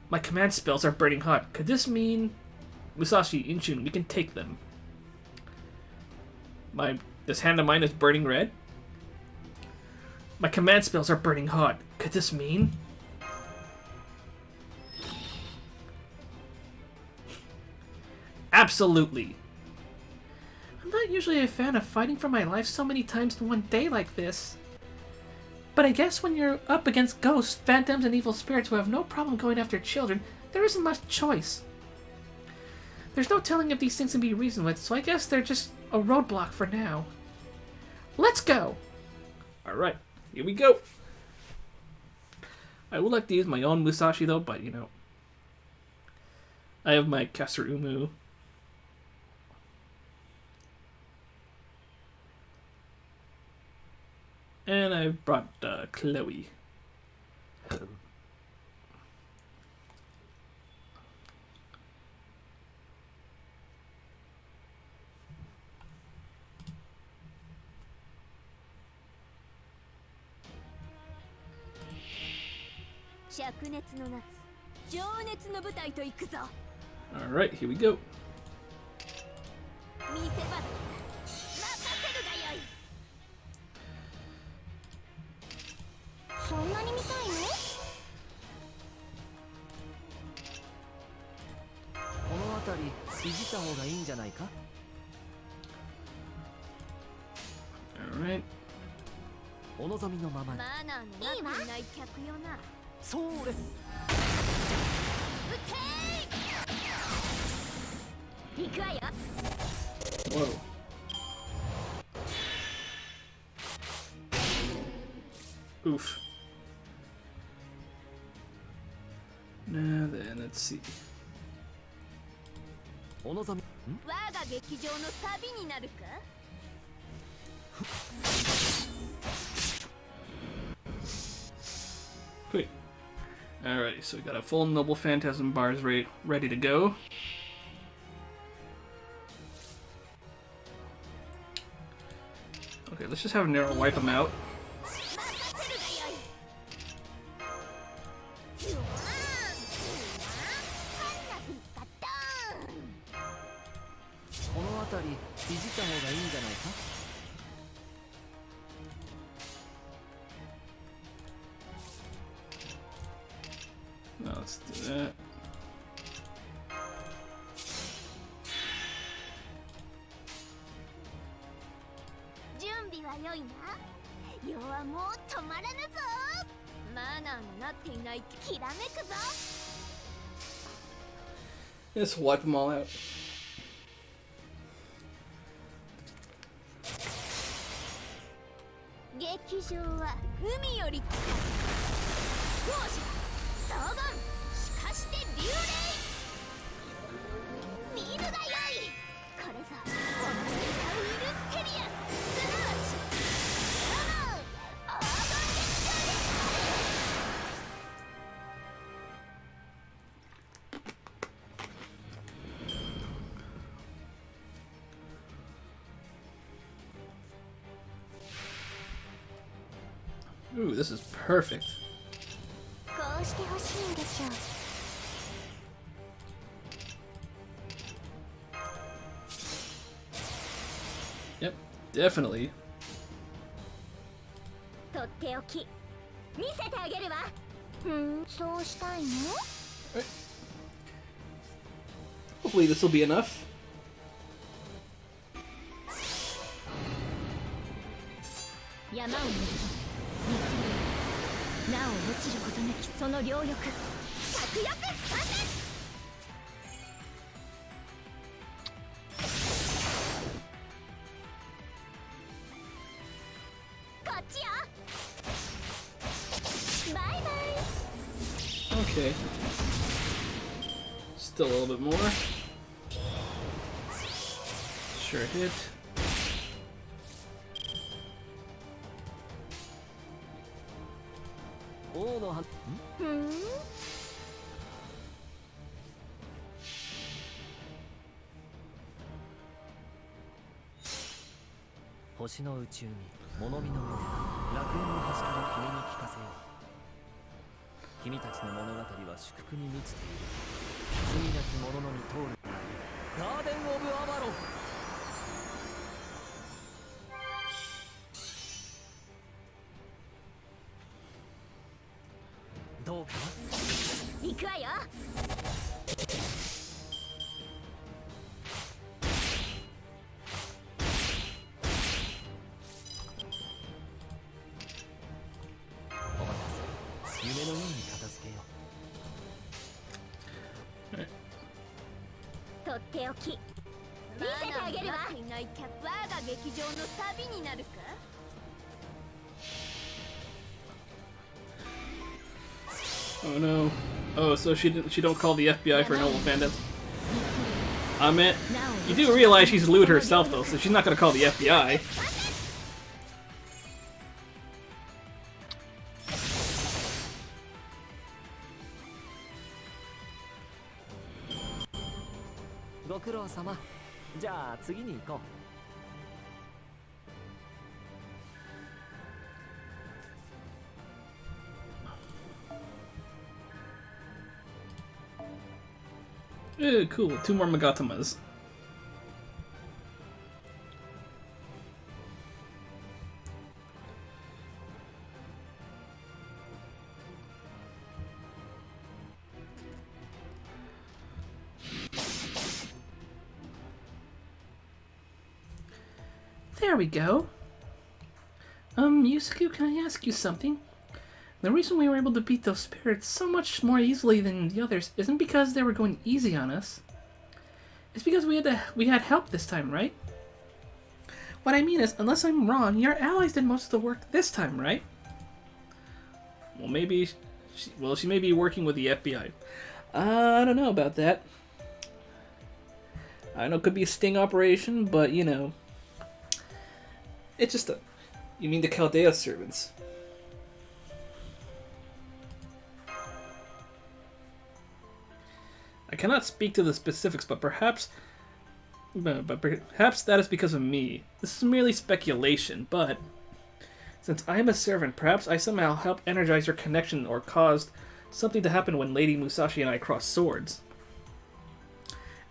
[SPEAKER 3] My command spells are burning hot. Could this mean... Musashi, Inchun, we can take them. This hand of mine is burning red? My command spells are burning hot. Could this mean... Absolutely. I'm not usually a fan of fighting for my life so many times in one day like this. But I guess when you're up against ghosts, phantoms, and evil spirits who have no problem going after children, there isn't much choice. There's no telling if these things can be reasoned with, so I guess they're just a roadblock for now. Let's go! Alright, here we go. I would like to use my own Musashi though, but you know. I have my Kasurumu. And I've brought Chloe. Alright, here we go. Alright.
[SPEAKER 5] お望みのままに。
[SPEAKER 4] マナーのなっていない客よな。
[SPEAKER 5] それ。
[SPEAKER 4] 行くわよ。
[SPEAKER 3] Whoa. Oof. Now then, let's see.
[SPEAKER 5] お望み。
[SPEAKER 4] 我が劇場の旅になるか。
[SPEAKER 3] Quick. Alright, so we got a full Noble Phantasm bars ready to go. Okay, let's just have Nero wipe them out.
[SPEAKER 5] この辺りいじった方がいいんじゃないか。
[SPEAKER 3] Now let's do that.
[SPEAKER 4] 準備は良いな。世はもう止まらぬぞ。マナーのなっていないきらめくぞ。
[SPEAKER 3] Let's wipe them all out.
[SPEAKER 4] 劇場は海より近い。王子、総言、しかして流霊。見るがよい。これぞ、オナニカウイルステリアス。すなわち、世の黄金劇場です。
[SPEAKER 3] Ooh, this is perfect.
[SPEAKER 4] こうしてほしいんでしょう。
[SPEAKER 3] Yep, definitely.
[SPEAKER 4] とっておき見せてあげるわ。そうしたいの？
[SPEAKER 3] Hopefully this will be enough.
[SPEAKER 4] 山を登り、水なお落ちることなきその両翼、百翼三年。こっちよ。バイバイ。
[SPEAKER 3] Okay. Still a little bit more. Sure hit.
[SPEAKER 5] 王のはん。星の宇宙に物見のような楽園の端から君に聞かせよう。君たちの物語は祝福に満ちている。罪なき者のみ通るガーデン・オブ・アバロン。どうか
[SPEAKER 4] 行くわよ。
[SPEAKER 5] お待たせ。夢のように片付けよう。
[SPEAKER 4] とっておき見せてあげるわ。いないキャ我が劇場のサビになるか。
[SPEAKER 3] Oh no. Oh, so she don't call the FBI for noble fandoms. I meant, you do realize she's lewd herself though, so she's not gonna call the FBI.
[SPEAKER 5] Gokurou-sama. じゃあ次に行こう。
[SPEAKER 3] Cool. 2 more Magatamas.
[SPEAKER 1] There we go. Yusaku, can I ask you something? The reason we were able to beat those spirits so much more easily than the others isn't because they were going easy on us. It's because we had help this time, right? What I mean is, unless I'm wrong, your allies did most of the work this time, right?
[SPEAKER 3] Well, maybe... she may be working with the FBI. I don't know about that. I know it could be a sting operation, but, you know... It's just a... You mean the Chaldea servants? I cannot speak to the specifics, but perhaps that is because of me. This is merely speculation, but since I am a servant, perhaps I somehow helped energize your connection or caused something to happen when Lady Musashi and I crossed swords.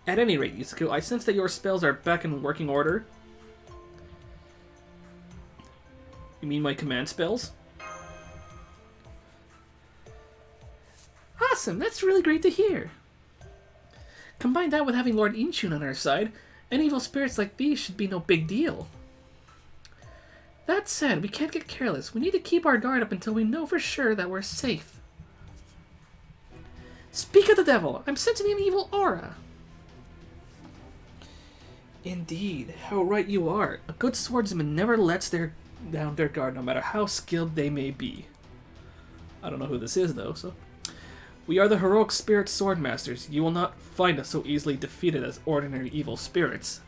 [SPEAKER 3] At any rate, Yusaku, I sense that your spells are back in working order. You mean my command spells?
[SPEAKER 1] Awesome, that's really great to hear. Combine that with having Lord Inchun on our side, and evil spirits like these should be no big deal. That said, we can't get careless. We need to keep our guard up until we know for sure that we're safe. Speak of the devil! I'm sensing an evil aura!
[SPEAKER 3] Indeed, how right you are.
[SPEAKER 1] A good swordsman never lets down their guard, no matter how skilled they may be.
[SPEAKER 3] I don't know who this is, though, so... We are the heroic spirit swordmasters. You will not find us so easily defeated as ordinary evil spirits.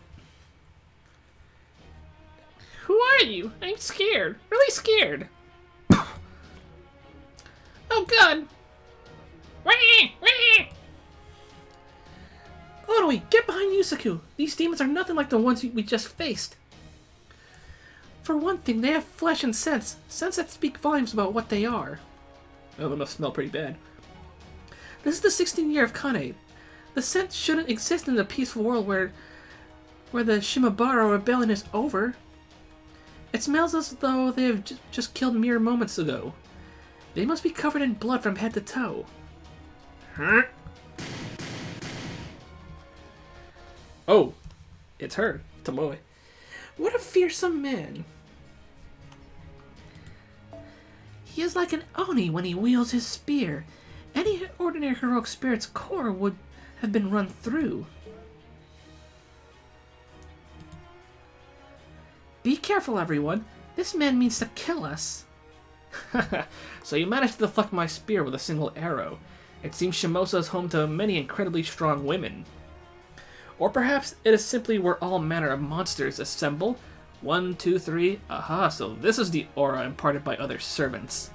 [SPEAKER 1] Who are you? I'm scared. Really scared. Oh god! Otoe, get behind Yusaku! These demons are nothing like the ones we just faced. For one thing, they have flesh and sense. Sense that speak volumes about what they are.
[SPEAKER 3] Oh, they must smell pretty bad.
[SPEAKER 1] This is the 16th year of Kane. The scent shouldn't exist in the peaceful world where the Shimabara rebellion is over. It smells as though they have just killed mere moments ago. They must be covered in blood from head to toe.
[SPEAKER 3] Huh? Oh, it's her, Tomoe.
[SPEAKER 1] What a fearsome man. He is like an Oni when he wields his spear. Any ordinary heroic spirit's core would have been run through. Be careful, everyone. This man means to kill us.
[SPEAKER 3] So you managed to deflect my spear with a single arrow. It seems Shimousa is home to many incredibly strong women. Or perhaps it is simply where all manner of monsters assemble. 1, 2, 3. Aha, so this is the aura imparted by other servants.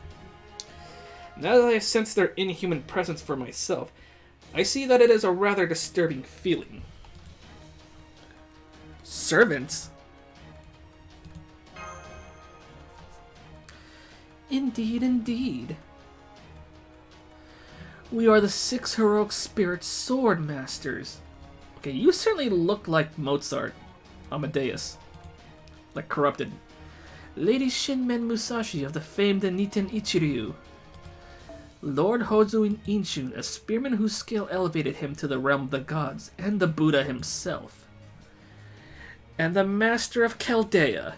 [SPEAKER 3] Now that I sense their inhuman presence for myself, I see that it is a rather disturbing feeling. Servants? Indeed, indeed. We are the 6 heroic spirit sword masters. Okay, you certainly look like Mozart. Amadeus. Like corrupted. Lady Shinmen Musashi of the famed Niten Ichiryu. Lord Hozu Inshun, a spearman whose skill elevated him to the realm of the gods, and the Buddha himself. And the Master of Chaldea.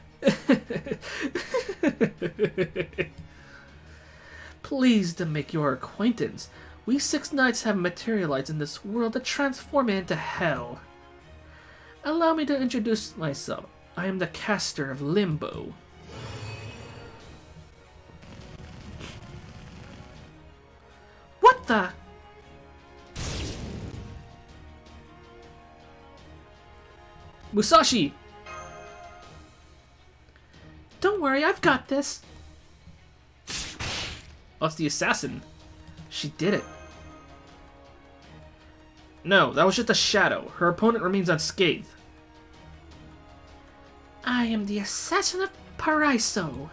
[SPEAKER 3] Pleased to make your acquaintance. We 6 knights have materialized in this world to transform it into hell. Allow me to introduce myself. I am the caster of Limbo. What the? Musashi! Don't worry, I've got this. Oh, it's the assassin. She did it. No, that was just a shadow. Her opponent remains unscathed. I am the assassin of Paraiso.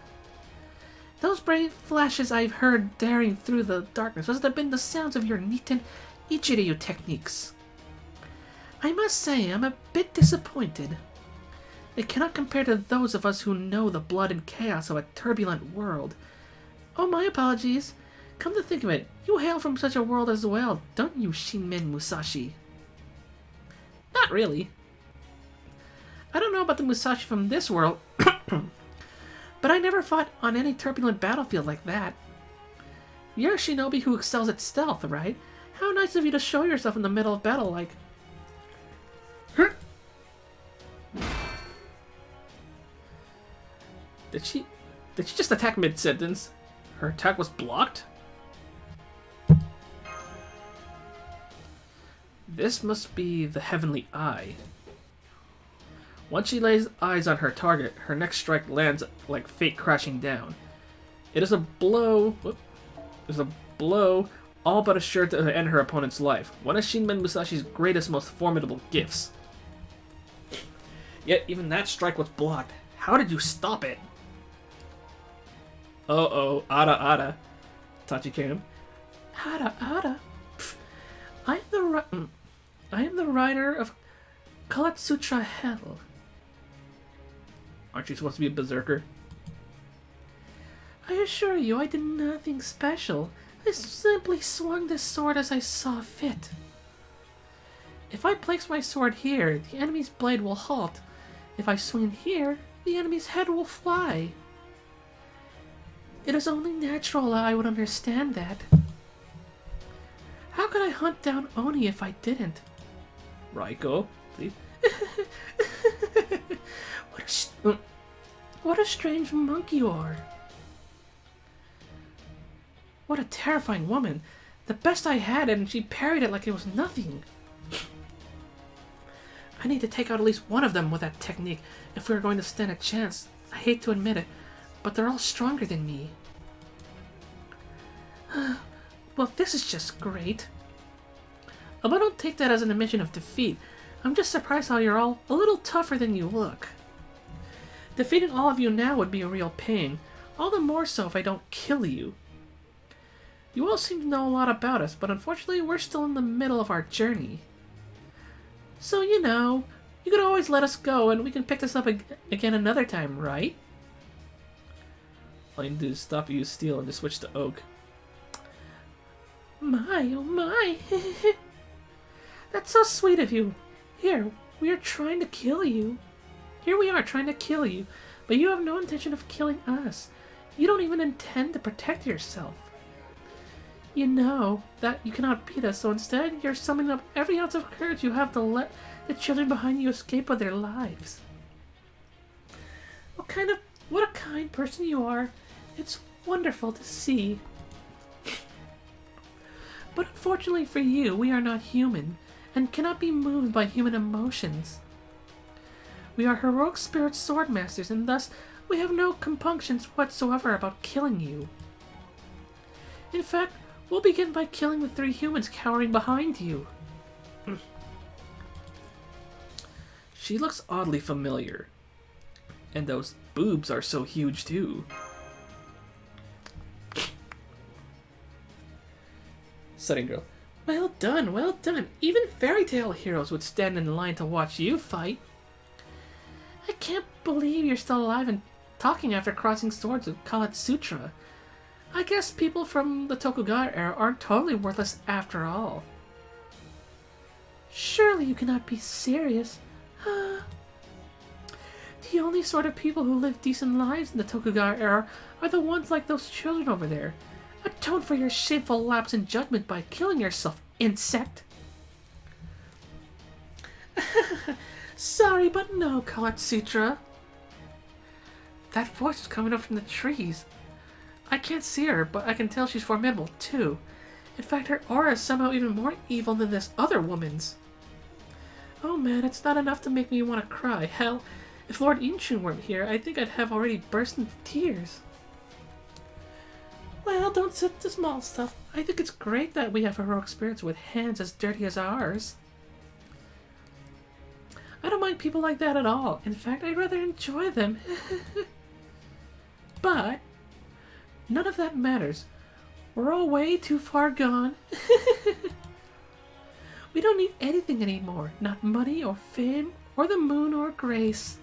[SPEAKER 3] Those bright flashes I've heard daring through the darkness must have been the sounds of your Niten Ichiryu techniques. I must say, I'm a bit disappointed. They cannot compare to those of us who know the blood and chaos of a turbulent world. Oh, my apologies. Come to think of it, you hail from such a world as well, don't you, Shinmen Musashi? Not really. I don't know about the Musashi from this world, but I never fought on any turbulent battlefield like that. You're a shinobi who excels at stealth, right? How nice of you to show yourself in the middle of battle like... Did she just attack mid-sentence? Her attack was blocked? This must be the Heavenly Eye. Once she lays eyes on her target, her next strike lands like fate crashing down. It is a blow... all but assured to end her opponent's life. One of Shinmen Musashi's greatest, most formidable gifts. Yet even that strike was blocked. How did you stop it? Uh-oh, Ada. Tachikam. Ada. Pfft. I am the rider of Kalatsutra Hell. Aren't you supposed to be a berserker? I assure you, I did nothing special. I simply swung this sword as I saw fit. If I place my sword here, the enemy's blade will halt. If I swing it here, the enemy's head will fly. It is only natural I would understand that. How could I hunt down Oni if I didn't? Raiko, please. What a strange monk you are. What a terrifying woman. The best I had and she parried it like it was nothing. I need to take out at least one of them with that technique if we're going to stand a chance. I hate to admit it, but they're all stronger than me. Well, this is just great. I don't take that as an admission of defeat. I'm just surprised how you're all a little tougher than you look. Defeating all of you now would be a real pain, all the more so if I don't kill you. You all seem to know a lot about us, but unfortunately we're still in the middle of our journey. So, you know, you could always let us go and we can pick this up again another time, right? All you can do is stop, use steel, and just switch to oak. My, oh my. That's so sweet of you. Here, we are trying to kill you. Here we are trying to kill you, but you have no intention of killing us. You don't even intend to protect yourself. You know that you cannot beat us, so instead you're summoning up every ounce of courage you have to let the children behind you escape with their lives. What a kind person you are. It's wonderful to see. But unfortunately for you, we are not human, and cannot be moved by human emotions. We are heroic spirit sword masters, and thus we have no compunctions whatsoever about killing you. In fact, we'll begin by killing the 3 humans cowering behind you. She looks oddly familiar. And those boobs are so huge too.
[SPEAKER 1] Setting girl. Well done, well done. Even fairy tale heroes would stand in line to watch you fight. I can't believe you're still alive and talking after crossing swords with Kalatsutra. I guess people from the Tokugawa era aren't totally worthless after all. Surely you cannot be serious. The only sort of people who live decent lives in the Tokugawa era are the ones like those children over there. Atone for your shameful lapse in judgment by killing yourself, insect. Sorry, but no, Kalatsutra. That voice is coming up from the trees. I can't see her, but I can tell she's formidable, too. In fact, her aura is somehow even more evil than this other woman's. Oh man, it's not enough to make me want to cry. Hell, if Lord Inchun weren't here, I think I'd have already burst into tears. Well, don't sit the small stuff. I think it's great that we have heroic spirits with hands as dirty as ours. I don't mind people like that at all. In fact, I'd rather enjoy them. But none of that matters. We're all way too far gone. We don't need anything anymore. Not money or fame or the moon or grace.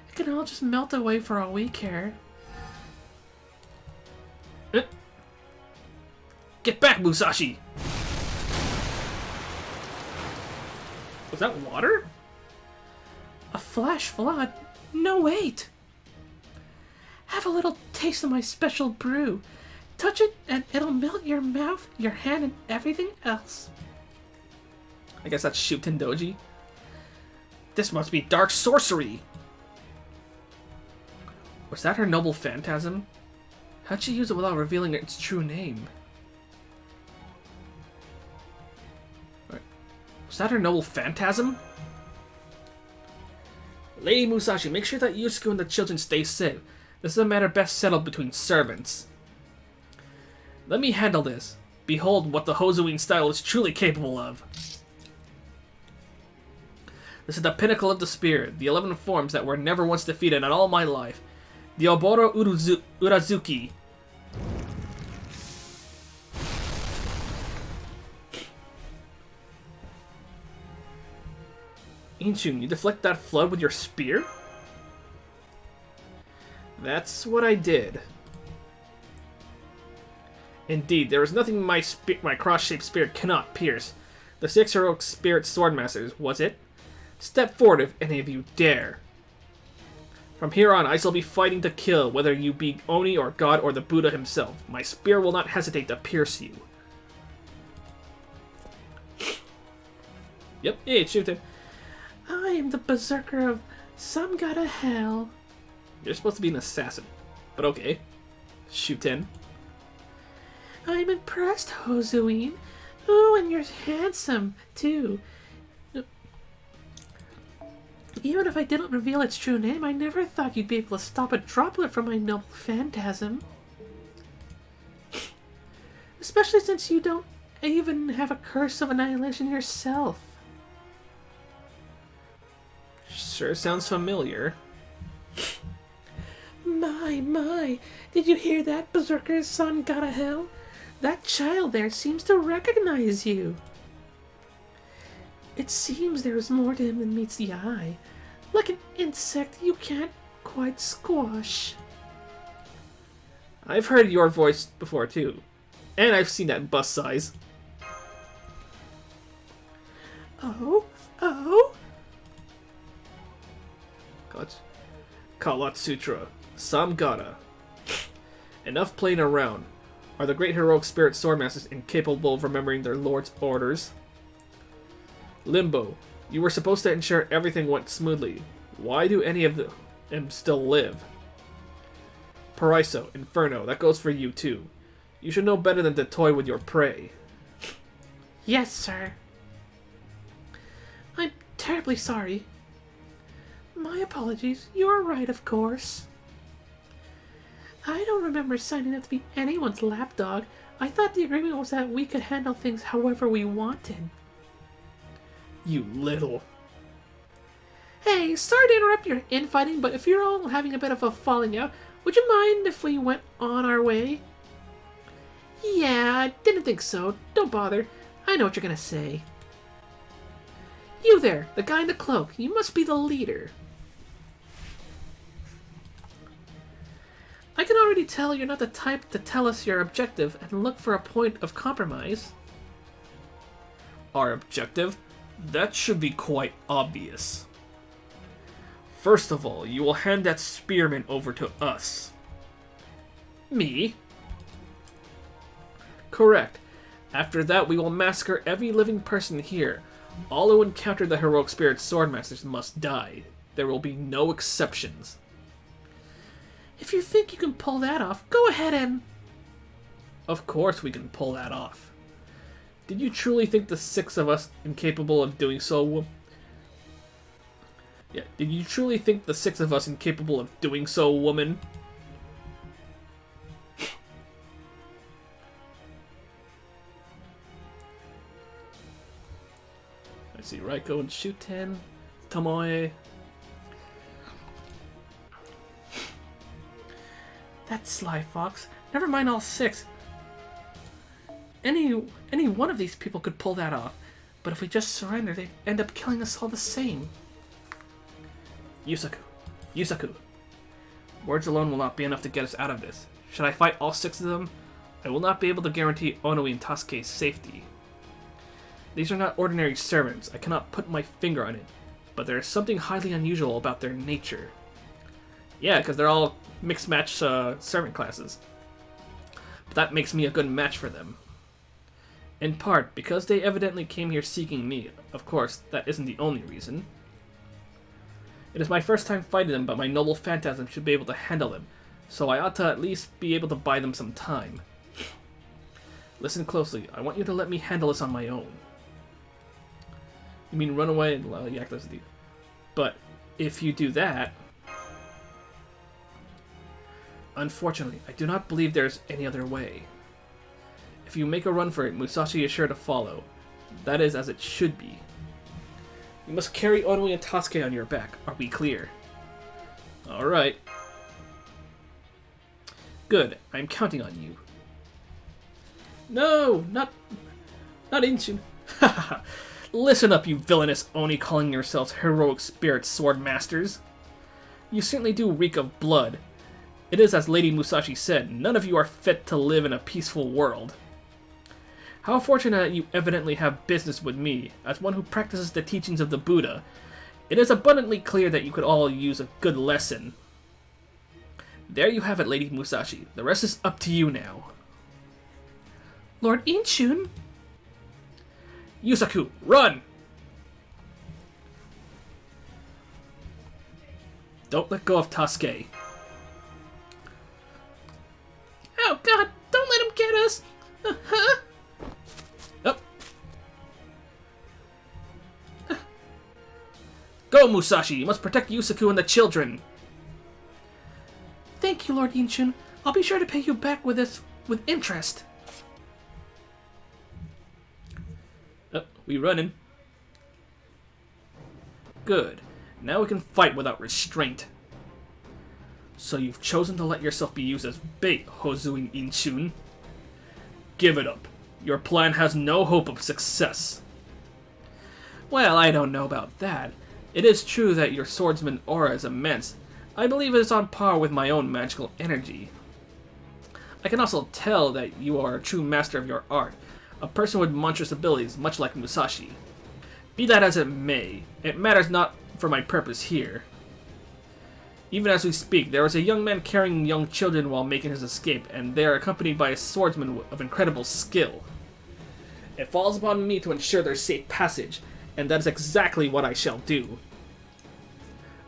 [SPEAKER 1] It can all just melt away for all we care. Get back, Musashi! Was that water? A flash flood? No, wait! Have a little taste of my special brew. Touch it and it'll melt your mouth, your hand, and everything else. I guess that's Shuten Doji. This must be dark sorcery! Was that her noble phantasm? How'd she use it without revealing its true name? Was that her noble phantasm? Lady Musashi, make sure that Yusaku and the children stay safe. This is a matter best settled between servants. Let me handle this. Behold what the Hozuin style is truly capable of. This is the pinnacle of the spirit, the 11 forms that were never once defeated in all my life. The Oboro Urazuki. Inchun, you deflect that flood with your spear? That's what I did. Indeed, there is nothing my cross-shaped spear cannot pierce. The 6 heroic spirit swordmasters, was it? Step forward if any of you dare. From here on, I shall be fighting to kill, whether you be Oni or God or the Buddha himself. My spear will not hesitate to pierce you. Yep, hey, shoot him. I am the berserker of some god of hell. You're supposed to be an assassin, but okay. Shuten. I'm impressed, Hozuin. Ooh, and you're handsome, too. Even if I didn't reveal its true name, I never thought you'd be able to stop a droplet from my noble phantasm. Especially since you don't even have a curse of annihilation yourself. Sure sounds familiar. My, did you hear that, Berserker's son, god of hell? That child there seems to recognize you. It seems there is more to him than meets the eye. Like an insect you can't quite squash. I've heard your voice before too. And I've seen that bust size. Oh? Kalatsutra. Samgata. Enough playing around. Are the great heroic spirit swordmasters incapable of remembering their lord's orders? Limbo. You were supposed to ensure everything went smoothly. Why do any of them still live? Paraiso. Inferno. That goes for you too. You should know better than to toy with your prey. Yes, sir. I'm terribly sorry. My apologies. You're right, of course. I don't remember signing up to be anyone's lapdog. I thought the agreement was that we could handle things however we wanted. You little... Hey, sorry to interrupt your infighting, but if you're all having a bit of a falling out, would you mind if we went on our way? Yeah, I didn't think so. Don't bother. I know what you're gonna say. You there, the guy in the cloak. You must be the leader. I can already tell you're not the type to tell us your objective and look for a point of compromise.
[SPEAKER 3] Our objective? That should be quite obvious. First of all, you will hand that spearman over to us.
[SPEAKER 1] Me?
[SPEAKER 3] Correct. After that, we will massacre every living person here. All who encounter the heroic spirit swordmasters must die. There will be no exceptions.
[SPEAKER 1] If you think you can pull that off, go ahead and...
[SPEAKER 3] Of course we can pull that off. Did you truly think the 6 of us incapable of doing so? Did you truly think the 6 of us incapable of doing so, woman? I see Raiko and Shuten, Tomoe.
[SPEAKER 1] That sly fox. Never mind all 6. Any one of these people could pull that off. But if we just surrender, they'd end up killing us all the same.
[SPEAKER 3] Yusaku. Words alone will not be enough to get us out of this. Should I fight all 6 of them? I will not be able to guarantee Onoi and Tasuke's safety. These are not ordinary servants. I cannot put my finger on it. But there is something highly unusual about their nature. Yeah, because they're all mixed match servant classes. But that makes me a good match for them. In part, because they evidently came here seeking me. Of course, that isn't the only reason. It is my first time fighting them, but my noble phantasm should be able to handle them, so I ought to at least be able to buy them some time. Listen closely. I want you to let me handle this on my own. You mean run away and yak with you? But if you do that... Unfortunately, I do not believe there's any other way. If you make a run for it, Musashi is sure to follow. That is as it should be. You must carry Onoi and Tasuke on your back. Are we clear? Alright. Good. I'm counting on you. No! Not Inshin. Haha. Listen up, you villainous Oni calling yourselves heroic spirit sword masters. You certainly do reek of blood. It is as Lady Musashi said, none of you are fit to live in a peaceful world. How fortunate you evidently have business with me, as one who practices the teachings of the Buddha. It is abundantly clear that you could all use a good lesson. There you have it, Lady Musashi. The rest is up to you now.
[SPEAKER 1] Lord Inchun?
[SPEAKER 3] Yusaku, run! Don't let go of Tasuke.
[SPEAKER 1] Oh god, don't let him get us! Huh?
[SPEAKER 3] Up. Go, Musashi! You must protect Yusaku and the children!
[SPEAKER 1] Thank you, Lord Inchun. I'll be sure to pay you back with interest.
[SPEAKER 3] We running. Good. Now we can fight without restraint. So you've chosen to let yourself be used as bait, Hozuin Inchun. Give it up. Your plan has no hope of success.
[SPEAKER 1] Well, I don't know about that.
[SPEAKER 3] It is true that your swordsman aura is immense. I believe it is on par with my own magical energy. I can also tell that you are a true master of your art, a person with monstrous abilities, much like Musashi. Be that as it may, it matters not for my purpose here. Even as we speak, there is a young man carrying young children while making his escape, and they are accompanied by a swordsman of incredible skill. It falls upon me to ensure their safe passage, and that is exactly what I shall do.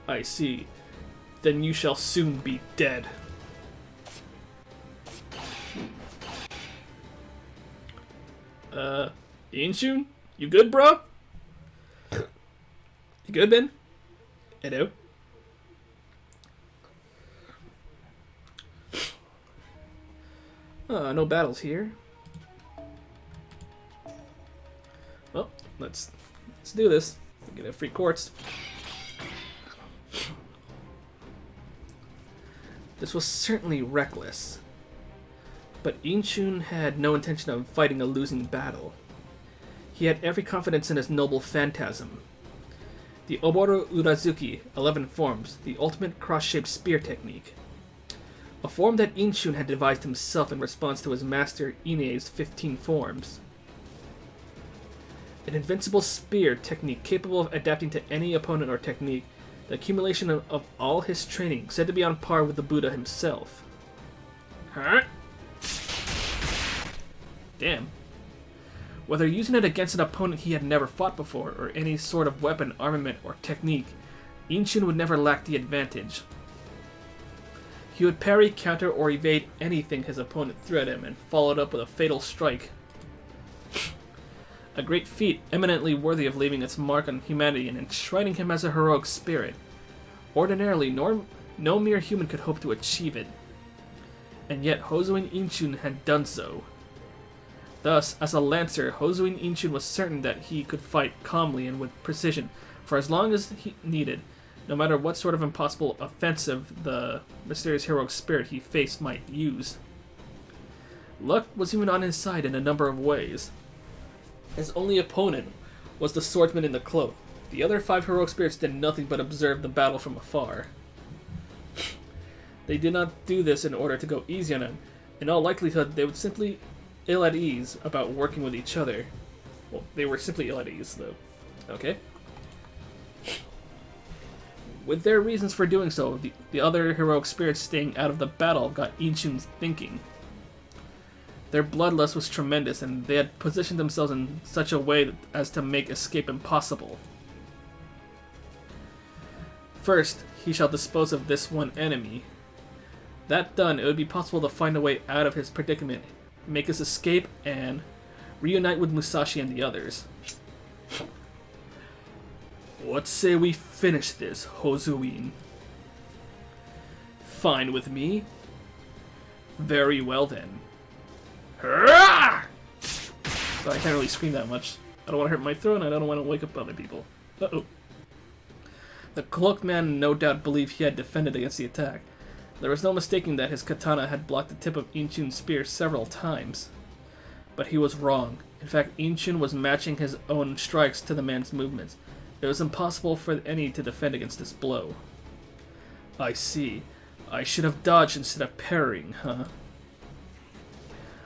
[SPEAKER 3] I see. Then you shall soon be dead. Inchun? You good, bro? You good, Ben? Hello? No battles here. Well, let's do this. Get a free quartz. This was certainly reckless. But Inchun had no intention of fighting a losing battle. He had every confidence in his noble phantasm. The Oboro Urazuki, 11 forms, the ultimate cross-shaped spear technique. A form that Inchun had devised himself in response to his master Ine's 15 forms. An invincible spear technique capable of adapting to any opponent or technique, the accumulation of all his training, said to be on par with the Buddha himself. Huh? Damn. Whether using it against an opponent he had never fought before, or any sort of weapon, armament, or technique, Inchun would never lack the advantage. He would parry, counter, or evade anything his opponent threw at him, and followed up with a fatal strike. A great feat eminently worthy of leaving its mark on humanity and enshrining him as a heroic spirit. Ordinarily, no mere human could hope to achieve it. And yet Hozuin Inchun had done so. Thus, as a lancer, Hozuin Inchun was certain that he could fight calmly and with precision for as long as he needed, no matter what sort of impossible offensive the mysterious heroic spirit he faced might use. Luck was even on his side in a number of ways. His only opponent was the swordsman in the cloak. The other 5 heroic spirits did nothing but observe the battle from afar. They did not do this in order to go easy on him. In all likelihood, they would simply ill at ease about working with each other. Well, they were simply ill at ease, though. Okay? With their reasons for doing so, the other heroic spirits staying out of the battle got Inchun's thinking. Their bloodlust was tremendous, and they had positioned themselves in such a way as to make escape impossible. First, he shall dispose of this one enemy. That done, it would be possible to find a way out of his predicament, make his escape, and reunite with Musashi and the others. What say we finish this, Hozuin? Fine with me. Very well then. Hurrah! So I can't really scream that much. I don't want to hurt my throat, and I don't want to wake up other people. Uh-oh. The cloaked man no doubt believed he had defended against the attack. There was no mistaking that his katana had blocked the tip of Inchun's spear several times. But he was wrong. In fact, Inchun was matching his own strikes to the man's movements. It was impossible for any to defend against this blow. I see. I should have dodged instead of parrying, huh?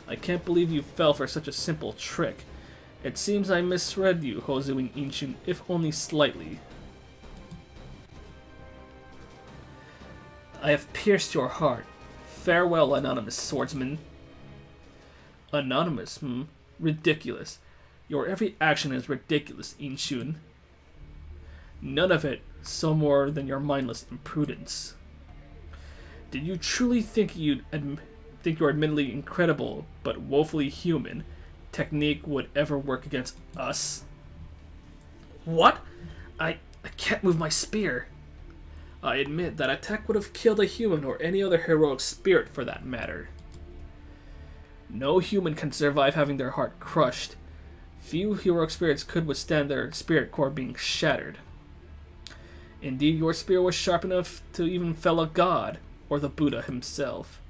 [SPEAKER 3] I can't believe you fell for such a simple trick. It seems I misread you, Hozuin Inchun, if only slightly. I have pierced your heart. Farewell, anonymous swordsman. Anonymous, Ridiculous. Your every action is ridiculous, Inchun. None of it so more than your mindless imprudence. Did you truly think your admittedly incredible but woefully human technique would ever work against us? What? I can't move my spear. I admit that attack would have killed a human or any other heroic spirit for that matter. No human can survive having their heart crushed. Few heroic spirits could withstand their spirit core being shattered. Indeed, your spear was sharp enough to even fell a god, or the Buddha himself.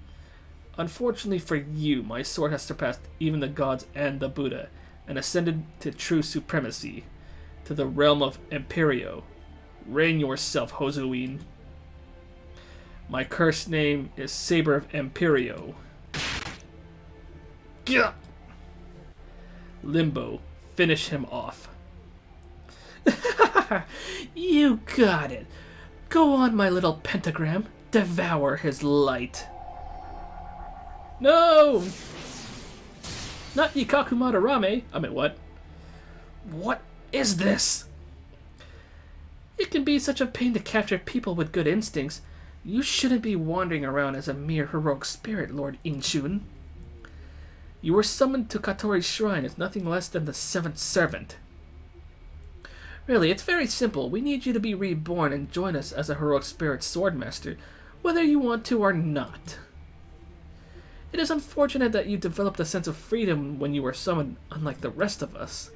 [SPEAKER 3] Unfortunately for you, my sword has surpassed even the gods and the Buddha, and ascended to true supremacy, to the realm of Imperio. Reign yourself, Hozuin. My cursed name is Saber of Imperio. Gah! Limbo, finish him off. You got it. Go on, my little pentagram. Devour his light. No! Not Yusaku Madarame. I mean, what? What is this? It can be such a pain to capture people with good instincts. You shouldn't be wandering around as a mere heroic spirit, Lord Inchun. You were summoned to Katori's shrine as nothing less than the seventh servant. Really, it's very simple. We need you to be reborn and join us as a heroic spirit swordmaster, whether you want to or not. It is unfortunate that you developed a sense of freedom when you were summoned, unlike the rest of us.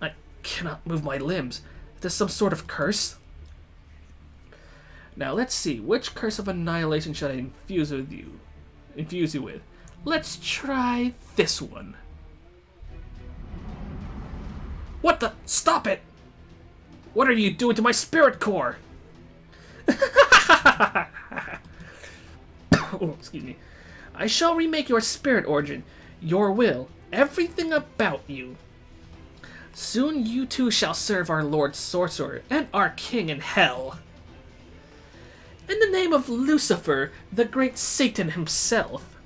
[SPEAKER 3] I cannot move my limbs. Is this some sort of curse? Now let's see, which curse of annihilation should I infuse you with? Let's try this one. What the? Stop it! What are you doing to my spirit core? Oh, excuse me. I shall remake your spirit origin, your will, everything about you. Soon you too shall serve our Lord Sorcerer and our King in Hell. In the name of Lucifer, the great Satan himself.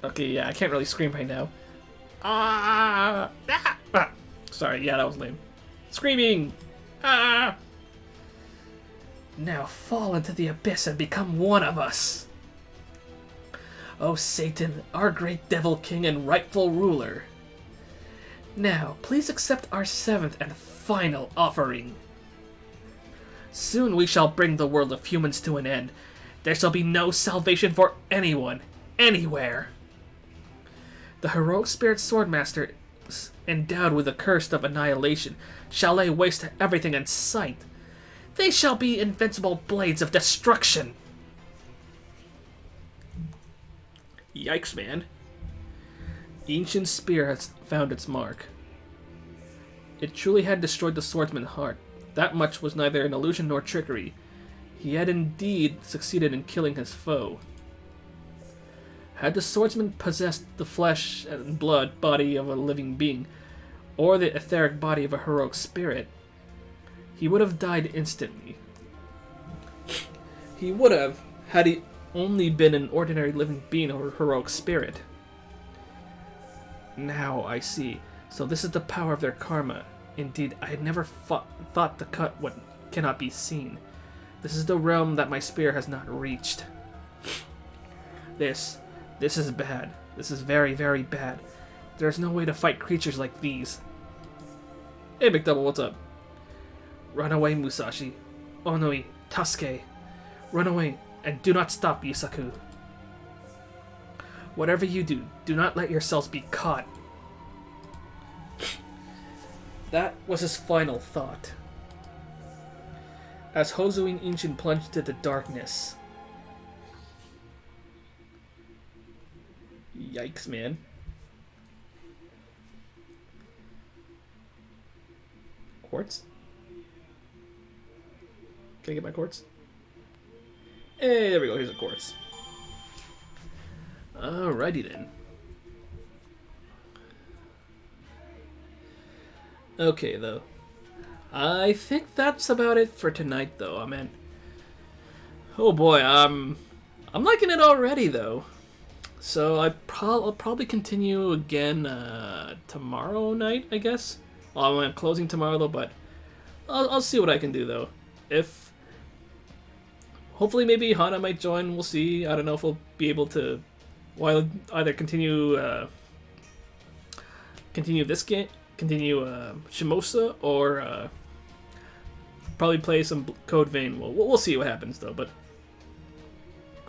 [SPEAKER 3] Okay, yeah, I can't really scream right now. Sorry, yeah, that was lame. Screaming! Now fall into the abyss and become one of us. O Satan, our great devil king and rightful ruler. Now, please accept our seventh and final offering. Soon we shall bring the world of humans to an end. There shall be no salvation for anyone, anywhere. The heroic spirit swordmaster, endowed with the curse of annihilation, shall lay waste to everything in sight. They shall be invincible blades of destruction. Yikes, man. The ancient spear has found its mark. It truly had destroyed the swordsman's heart. That much was neither an illusion nor trickery. He had indeed succeeded in killing his foe. Had the swordsman possessed the flesh and blood body of a living being, or the etheric body of a heroic spirit, he would have died instantly. He would have, had he only been an ordinary living being or heroic spirit. Now I see. So this is the power of their karma. Indeed, I had never thought to cut what cannot be seen. This is the realm that my spear has not reached. This is bad. This is very, very bad. There's no way to fight creatures like these. Hey, McDouble, what's up? Run away, Musashi. Onoi, Tasuke. Run away, and do not stop, Yusaku. Whatever you do, do not let yourselves be caught. That was his final thought. As Hozuin Inshin plunged into darkness. Yikes, man. Quartz? Can I get my quartz? Hey, there we go. Here's a quartz. Alrighty then. Okay, though. I think that's about it for tonight, though. I mean, oh boy, I'm liking it already, though. So I'll probably continue again tomorrow night, I guess. Well, I'm closing tomorrow, though, but I'll see what I can do, though. If hopefully maybe Hana might join, we'll see. I don't know if we'll be able to either continue this game, continue Shimousa, or probably play some Code Vein. We'll see what happens, though. But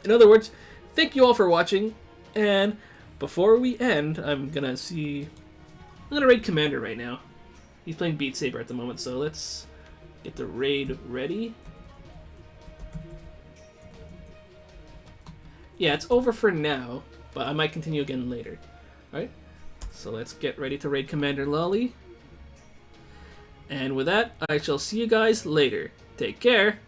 [SPEAKER 3] in other words, thank you all for watching. And before we end, I'm gonna raid Commander right now. He's playing Beat Saber at the moment, so let's get the raid ready. Yeah, it's over for now, but I might continue again later. Alright, so let's get ready to raid Commander Lolly. And with that, I shall see you guys later. Take care!